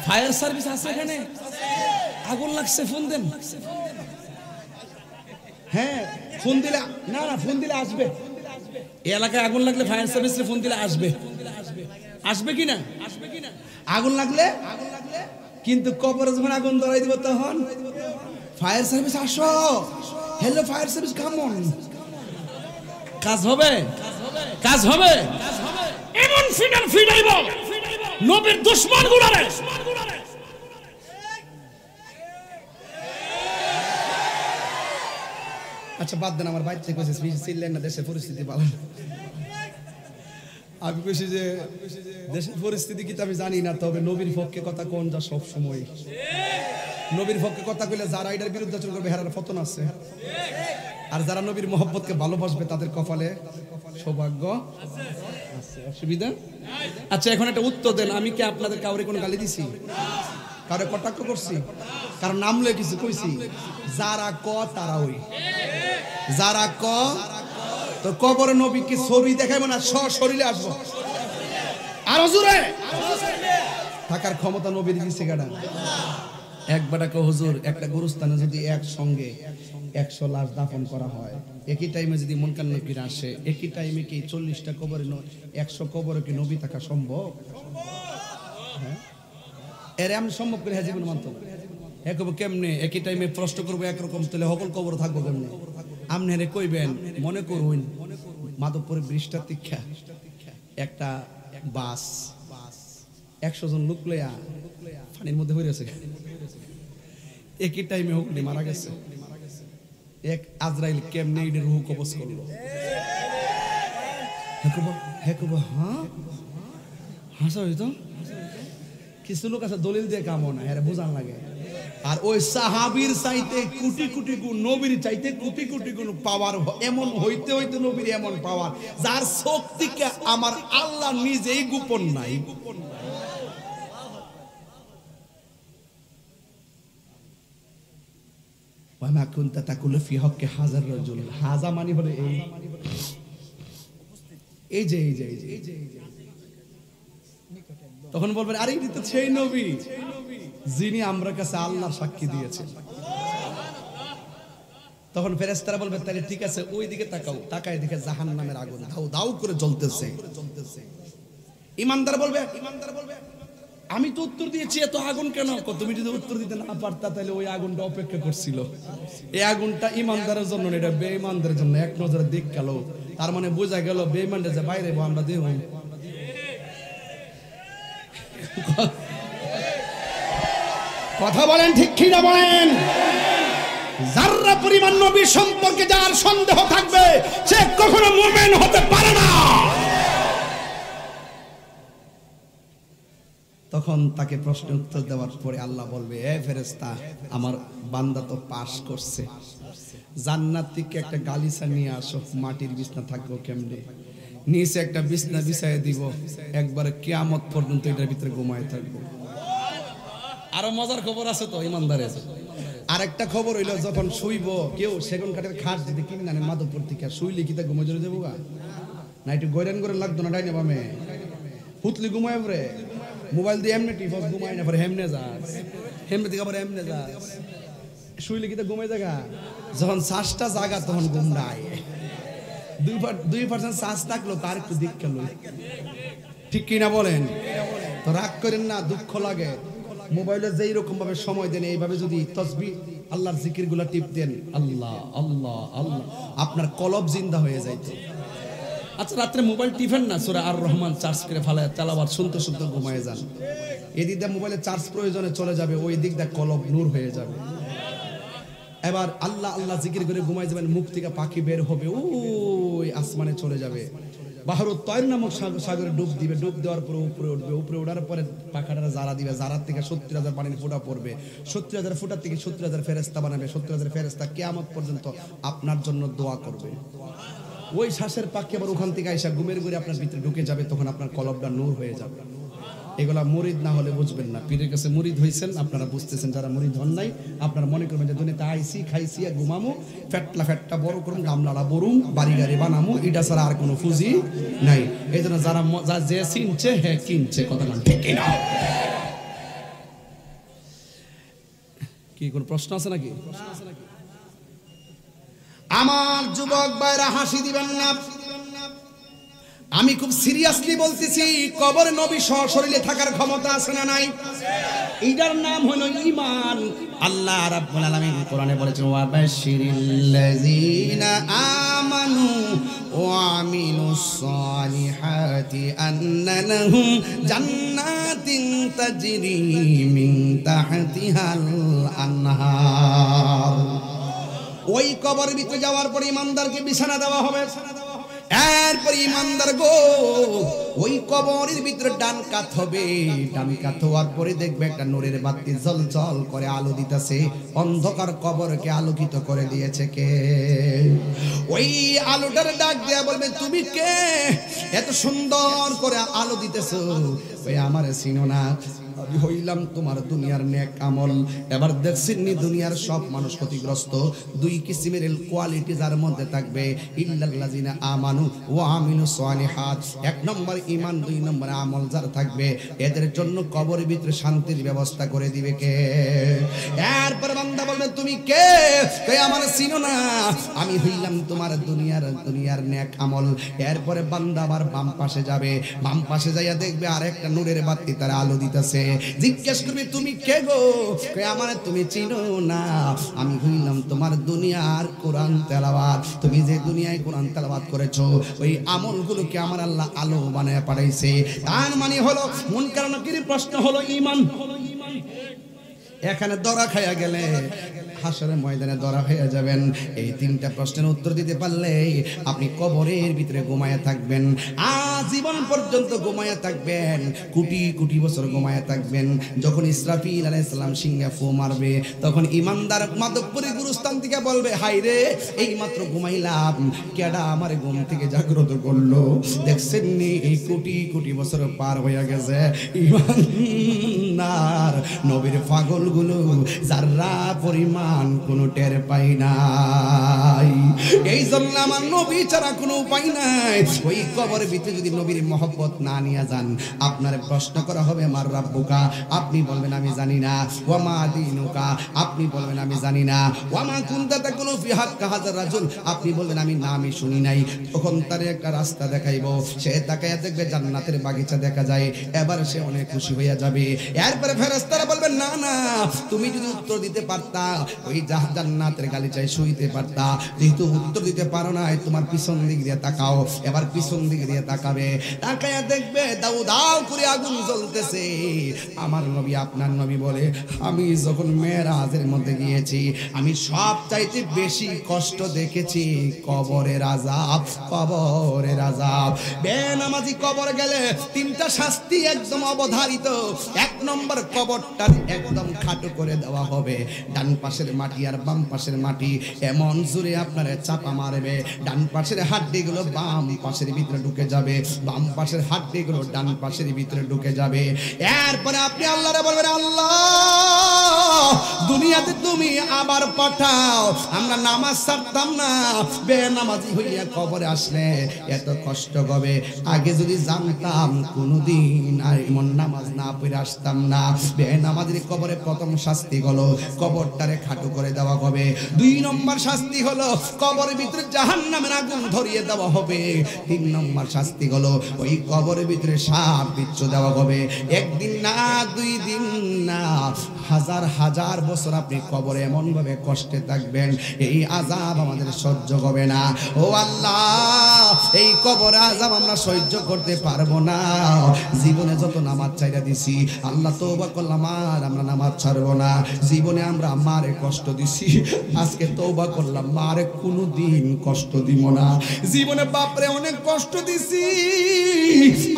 ফায়ার সার্ভিস আছে এখানে, আগুন লাগছে, ফোন দেন। হ্যাঁ ফোন দিলে, না না ফোন দিলে আসবে। এই এলাকায় আগুন লাগলে ফায়ার সার্ভিসে ফোন দিলে আসবে। আসবে কিনা? আগুন লাগলে, কিন্তু কবরে যখন আগুন ধরাই দিব তখন ফায়ার সার্ভিস আসো, hello fire service come on. কাজ হবে, কাজ হবে। এমন ফিডার ফিডাইব নবীর দুশমন গুলারে। আচ্ছা বাদ দেন, আমার বাইরে কইছে সিলেন না, দেশের পরিস্থিতি ভালো। আমি কইছি যে দেশের পরিস্থিতি কি আমি জানি না, তবে নবীর পক্ষে কথা কোন যা সব সময়। নবীর পক্ষে কথা কইলে যারা এটার বিরুদ্ধে আচরণ করবে হেরার পতন আছে, আর যারা নবীর মহব্বতকে ভালোবাসবে তাদের কপালে সৌভাগ্য আছে। অসুবিধা? আচ্ছা এখন একটা উত্তর দেন, আমি কি আপনাদের কাউরে কোনো গালি দিছি, কাউরে কটাক্ষ করছি, কারণ নাম লয়ে কিছু কইছি? যারা ক তারা ওই, যারা ক তো কবরে নবীকে ছবি দেখাইব না, সশরীরে আসবো। আর হুজুরে থাকার ক্ষমতা নবীর দিছে কেডা? একবার হুজুর একটা গুরুস্থানে যদি একসঙ্গে 100 লাশ দাফন করা হয়, একই টাইমে যদি মুনকার নকির আসে, একই টাইমে কি 40টা কবরে 100 কবরে কি নবী থাকা সম্ভব? হ্যাঁ এর আমি সম্ভব করে জীবন মানত কেমনে? একই টাইমে প্রশ্ন করবো একরকম, তাহলে সকল কবর থাকবো কেমনে? আপনি কইবেন মনে করুন মাধবপুরের বৃষ্টা তীক্ষা একটা বাস 100 জন লোক লইয়া পানির মধ্যে হয়ে গেছে। একই টাইমে হুগলি মারা গেছে। এক আজরাইল কেমনে এর রূহ কবজ করলো। হ্যাঁ হাসা হইতো কিছু লোক আছে দলিল দিয়ে কামো না, এরা বোঝান লাগে। আর ওই সাহাবীর চাইতে কোটি কোটি গুণ, নবীর চাইতে কোটি কোটি গুণ পাওয়ার, এমন হইতে হইতে নবীর এমন পাওয়ার যার শক্তিকে আমার আল্লাহ নিজেই গোপন নাই। ওয়ামা কুনতা তাকুলু ফি হক্কি হাজার রাজুল, হাজা মানে হলো এই যে তখন বলবেন আরে এটা তো সেই নবী যিনি আমরা কাছে আল্লাহর সাক্ষী দিয়েছেন। তখন ফেরেশতারা বলবে তাহলে ঠিক আছে ওই দিকে তাকাও, তাকায় দেখে জাহান্নামের আগুন দাউ দাউ করে জ্বলতেছে। ইমানদার বলবে আমি তো উত্তর দিয়েছি, এত আগুন কেন? তুমি যদি উত্তর দিতে না পারতা তাহলে ওই আগুনটা অপেক্ষা করছিল। এই আগুনটা ইমানদারের জন্য না, এটা বেঈমানদের জন্য। এক নজরে দেখ গেল, তার মানে বোঝা গেল বেঈমানদের যে বাইরে আমরা দেব। কথা বলেন ঠিক কি না বলেন? যারা পরিমাণ নবী সম্পর্কে যার সন্দেহ থাকবে সে কখনো মুমিন হতে পারে না। তখন তাকে প্রশ্ন উত্তর দেওয়ার পরে আল্লাহ বলবে এ ফেরেশতা, আমার বান্দা তো পাস করছে, জান্নাত থেকে একটা গালিচা নিয়ে আসো, মাটির বিছনা থাকবো কেমনে, নিচে একটা বিছনা বিছায় দিব, একবারে কিয়ামত পর্যন্ত এটার ভিতরে ঘুমায় থাকবো। আরো মজার খবর আছে তো ইমানদারের। আরেকটা খবর হইলো যখন শুইব কেউ সেগুন কাঠের খাট যদি কিনে আনেন মাধবপুর থেকে, শুইলে কি তা ঘুমে জড়ে দেবো গা না? একটু গয়রান করে লাগতো না ডাইনে বামে হুতলি ঘুমায় পরে মোবাইল দিয়ে এমনি টিপস ঘুমায় না, পরে হেমনে যাস, হেমনে থেকে আবার এমনে যাস, শুইলে কি তা ঘুমায় জায়গা। যখন শ্বাসটা জাগা তখন ঘুম নাই। 2% শ্বাস থাকলো তার একটু দিক গেল, ঠিক কিনা বলেন? তো রাগ করেন না, দুঃখ লাগে। মোবাইলে যেই রকম ভাবে সময় দেন এইভাবে যদি তসবিহ আল্লাহর জিকির গুলা টিপ দেন, আল্লাহ আল্লাহ আল্লাহ, আপনার কলব জিন্দা হয়ে যাইতো। আচ্ছা রাত্রে মোবাইল টিফেন না, সূরা আর রহমান চার্জ করে ফেলায় তেলাওয়াত শুনতে শুনতে ঘুমায় যান। এদিক দিয়ে মোবাইলে চার্জ প্রয়োজনে চলে যাবে, ওই দিক দিয়ে কলব নূর হয়ে যাবে। এবার আল্লাহ আল্লাহ জিকির করে ঘুমায় যাবেন, মুখ থেকে পাখি বের হবে, ওই আসমানে চলে যাবে। বাহরুত তয়র নামক সাগরে ডুব দিবে, ডুব দেওয়ার পরে উপরে উঠবে, উপরে ওঠার পরে পাখাটা জারা দিবে, জারার থেকে 70,000 পানির ফোঁটা পড়বে, 70,000 ফোঁটার থেকে 70,000 ফেরেশতা বানাবে, 70,000 ফেরেশতা কিয়ামত পর্যন্ত আপনার জন্য দোয়া করবে। ওই শ্বাসের পাখি আবার ওখান থেকে আইসা ঘুমের ঘুরে আপনার ভিতরে ঢুকে যাবে, তখন আপনার কলবটা নূর হয়ে যাবে। এগুলা মুরিদ না হলে বুঝবেন না। পীরের কাছে মুরিদ হইছেন আপনারা বুঝতেছেন, যারা মুরিদ হন নাই আপনারা মনে করবেন যে দুনিয়াতে আইসি খাইছি আর ঘুমামু, ফেটটা বড় করুম, গামলাটা বরুম, বাড়ি গাড়ি বানামু, এটা ছাড়া আর কোনো ফুজি নাই। এই জন্য যারা যে চিনছে হ্যাঁ কিনছে, কথা ঠিক না? কি কোন প্রশ্ন আছে নাকি? আমার যুবক ভাইরা হাসি দিবেন না, আমি খুব সিরিয়াসলি বলতেছি। কবর নবী সশরীরে থাকার ক্ষমতা আছে না নাই? এইটার নাম হলো ঈমান। আল্লাহ রাব্বুল আলামিন কোরআনে বলেছেন ওয়া বাশশিরিল্লাযিনা আমানু ওয়া আমিলুস সালিহাতি আন্না লাহুম জান্নাতিন তাজরি মিন তাহতিহাল আনহার। ওই কবরের ভিতরে যাওয়ার পর ইমানদারকে বিছানা দেওয়া হবে। এরপর ইমানদার গো ওই কবরের ভিতরে ডান কাত হবে, ডান কাত হওয়ার পরে দেখবে একটা নূরের বাতি জ্বলজ্বল করে আলো দিতেছে। অন্ধকার কবরকে আলোকিত করে দিয়েছে কে? ওই আলোটার ডাক দেয়া বলবে তুমি কে, এত সুন্দর করে আলো দিতেছো? ওই আমারে চিনো না, আমি হইলাম তোমার দুনিয়ার নেক আমল। এবার দেখছেন দুনিয়ার সব মানুষ ক্ষতিগ্রস্ত। দুই কিসিমের কোয়ালিটি যার মধ্যে থাকবে, ইল্লাল্লাযিনা আমানু ওয়া আমিলুস সালিহাত। এক নম্বর ঈমান, দুই নম্বর আমল যার থাকবে, এদের জন্য কবরের ভিতরে শান্তির ব্যবস্থা করে দিবে কে? এরপর বান্দা বলবে তুমি কে? কে আমার চিনো না, আমি হইলাম তোমার দুনিয়ার নেক আমল। এরপরে বান্দা আবার বাম পাশে যাবে, বাম পাশে যাইয়া দেখবে আরেকটা নূরের বাতি তার আলো দিতেছে। জিজ্ঞেস করবে তুমি কে গো? কে আমার তুমি চিনো না, আমি হইলাম তোমার দুনিয়ার কোরআন তেলাওয়াত। তুমি যে দুনিয়ায় কোরআন তেলাওয়াত করেছো ওই আমলগুলোকে আমার আল্লাহ আলো বানায় পাঠাইছে। তার মানে হলো মুনকার নাকির প্রশ্ন হলো ঈমান। এখানে দরা খাইয়া গেলে হাসরের ময়দানে দরা হয়ে যাবেন। এই তিনটা প্রশ্নের উত্তর দিতে পারলে আপনি কবরের ভিতরে ঘুমায়া থাকবেন, আজীবন পর্যন্ত ঘুমায়া থাকবেন, কোটি কোটি বছর ঘুমায়া থাকবেন। যখন ইসরাফিল আলাইহিস সালাম সিংহে ফু মারবে, তখন ইমানদার মাদকপুরি গুরুস্থান থেকে বলবে, হাই রে, এই মাত্র ঘুমাইলাম, কেডা আমার ঘুম থেকে জাগ্রত করলো? দেখছেন নি, এই কোটি কোটি বছর পার হয়ে গেছে। ইমানদার নবীর পাগলগুলো যারা পরিমাণ কোনো টের পাই নাই। এই জন্য আমার নবী ছাড়া কোনো উপায় নাই। ওই কবরের ভিতরে যদি নবীর মহব্বত না নিয়ে যান, আপনার প্রশ্ন করা হবে মার রাব্বুকা, আপনি বলবেন আমি জানি না। ওয়ামা দীনুকা, আপনি বলবেন আমি জানি না। ওয়ামা কুনতা তাকুলু ফি হাক্কা হাযার রাজুল, আপনি বলবেন আমি না, আমি শুনি নাই। তখন তার একটা রাস্তা দেখাইবো, সে তাকায়া দেখবে জান্নাতের বাগিচা দেখা যায়, এবার সে অনেক খুশি হইয়া যাবে। এরপরে ফেরেশতারা বলবেন, না না, তুমি যদি উত্তর দিতে পারতা, ওই জান্নাতের গালিচায় শুইতে পারতা। যেহেতু উত্তর দিতে পারো না, তোমার পিছন দিক দিয়ে তাকাও। এবার পিছন দিক দিয়ে তাকাবে, তাকায়া দেখবে দাউ দাউ করে আগুন জ্বলতেছে। আমার নবী, আপনার নবী বলে, আমি যখন মেরাজের মধ্যে গিয়েছি, আমি সব চাইতে বেশি কষ্ট দেখেছি কবরের আযাব, কবরের আযাব। বেনামাজি কবর গেলে তিনটা শাস্তি একদম অবধারিত। এক নম্বর, কবরটার একদম খাটো করে দেওয়া হবে। ডান পাশের মাটি আর বাম পাশের মাটি এমন জোরে আপনারে চাপা মারবে, ডান পাশের হাড্ডিগুলো বাম পাশের ভিতরে ঢুকে যাবে, বাম পাশের হাড্ডিগুলো ডান পাশের ভিতরে ঢুকে যাবে। এরপরে আপনি আল্লাহরে বলবেন, আল্লাহ দুনিয়াতে তুমি আবার পাঠাও, আমরা নামাজ ছাড়তাম না, বেনামাজি হইয়া কবরে আসলে এত কষ্ট হবে। আগে যদি জানতাম কোনদিন আর এমন নামাজ না পড়ে আসতাম না। বেনামাজির কবরে প্রথম শাস্তি হলো কবরটারে খাটো করে দেওয়া হবে। দুই নম্বর শাস্তি হলো কবরের ভিতরে জাহান্নামের আগুন ধরিয়ে দেওয়া হবে। তিন নম্বর শাস্তি হলো ওই কবরের ভিতরে সাপ বিচ্ছু দেওয়া হবে। একদিন না, দুই দিন না, হাজার হাজার বছর আপনি কবরে এমন ভাবে কষ্টে থাকবেন, এই আযাব আমাদের সহ্য হবে না। ও আল্লাহ, এই কবর আযাব আমরা সহ্য করতে পারবো না। জীবনে যত নামাজ ছাইরা দিছি, আল্লাহ তওবা করলাম আর আমরা নামাজ ছাড়বো না। জীবনে আমরা মারে কষ্ট দিছি, আজকে তওবা করলাম মারে কোনোদিন কষ্ট দিব না। জীবনে বাপরে অনেক কষ্ট দিছি,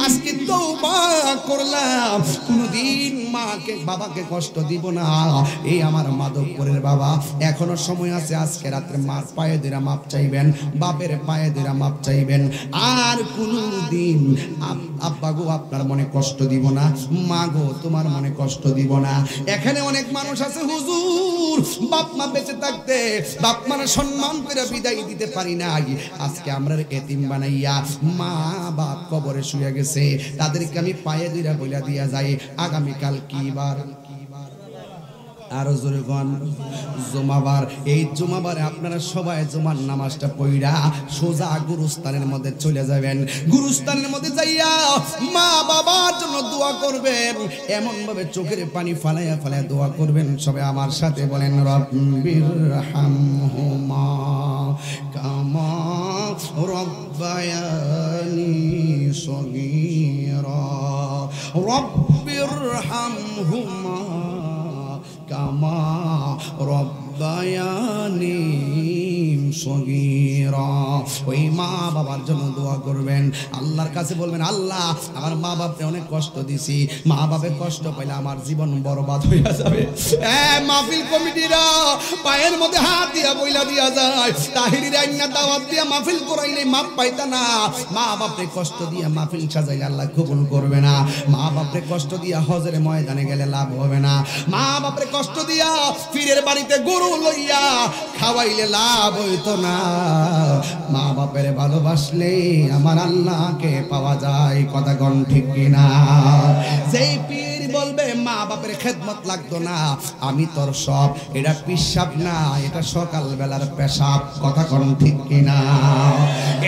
আজকে তওবা করলাম কোনোদিন মাকে বাবাকে কষ্ট দিব না। এই আমার মাধবপুরের বাবা, এখনো সময় আছে, আজকে রাত্রে মার পায়ে ধরে মাপ চাইবেন, বাপের পায়ে ধরে মাপ চাইবেন। আর কোনোদিন আব্বা গো আপনার মনে কষ্ট দিব না, মা গো তোমার মনে কষ্ট দিব না। এখানে অনেক মানুষ আছে, হুজুর বাপ মা বেঁচে থাকতে বাপ মার সম্মান করে বিদায় দিতে পারি নাই, আজকে আমরা এতিম বানাইয়া মা বাপ কবরে শুয়ে গেছে, তাদেরকে আমি পায়ে ধরে বইলা দিয়া যাই, আগামীকাল কি বার? আরো জোরে গান, জুমাবার। এই জুমাবারে আপনারা সবাই জুমার নামাজটা পড়া সোজা গুরুস্থানের মধ্যে চলে যাবেন। গুরুস্থানের মধ্যে যাইয়া মা বাবার জন্য দোয়া করবেন, এমন ভাবে চোখের পানি ফালাইয়া ফালাইয়া দোয়া করবেন। সবাই আমার সাথে বলেন, রব্বিরহামহুমা কামা রব্বায়ানি সগীরা, রব্বিরহামহুমা কামা রব্বায়ানি সগীরা। ওই মা বাবার জন্য দোয়া করবেন, আল্লাহর কাছে বলবেন, আল্লাহ আমার মা বাপকে অনেক কষ্ট দিছি, মা বাপে কষ্ট পাইলে আমার জীবন বরবাদ হইয়া যাবে। মাহফিল কমিটিরা পায়ের মধ্যে হাত দিয়া বইলা দিয়া যায়, তাহিরির আইনা দাওয়াত দিয়া মাহফিল করাইলে মাপ পাইতা না। মা বাপে কষ্ট দিয়া মাহফিল সাজাইলে আল্লাহ কবুল করবে না। মা বাপে কষ্ট দিয়া হজের ময়দানে গেলে লাভ হবে না। মা বাপে কষ্ট দিয়া পীরের বাড়িতে গরু লইয়া খাওয়াইলে লাভ হইতো না। মা বাপের ভালোবাসলে আমার আল্লাহকে পাওয়া যায়, কথা কোন ঠিক কিনা? যেই পীর বলবে মা বাপের খেদমত লাগতো না, আমি তোর সব, এটা পিসাব না, এটা সকাল বেলার পেশাব, কথা কোন ঠিক কিনা?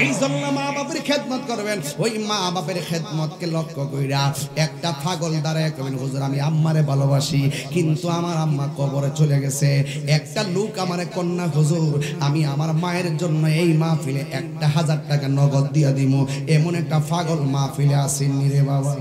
এই জন্য মা বাপের খেদমত করবেন। ওই মা বাপের খেদমতকে লক্ষ্য কইরা একটা পাগল দাঁড়ায় কবেন, হুজুর আমি আম্মারে ভালোবাসি, কিন্তু আমার আম্মা কবরে চলে গেছে। একটা লোক আমারে কন্যা, হুজুর আমি আমার মায়ের জন্য এই মাহফিলে 1000 টাকা নগদ দিয়া দিমু, এমন একটা পাগল মাহফিলে আসেননি রে বাবা।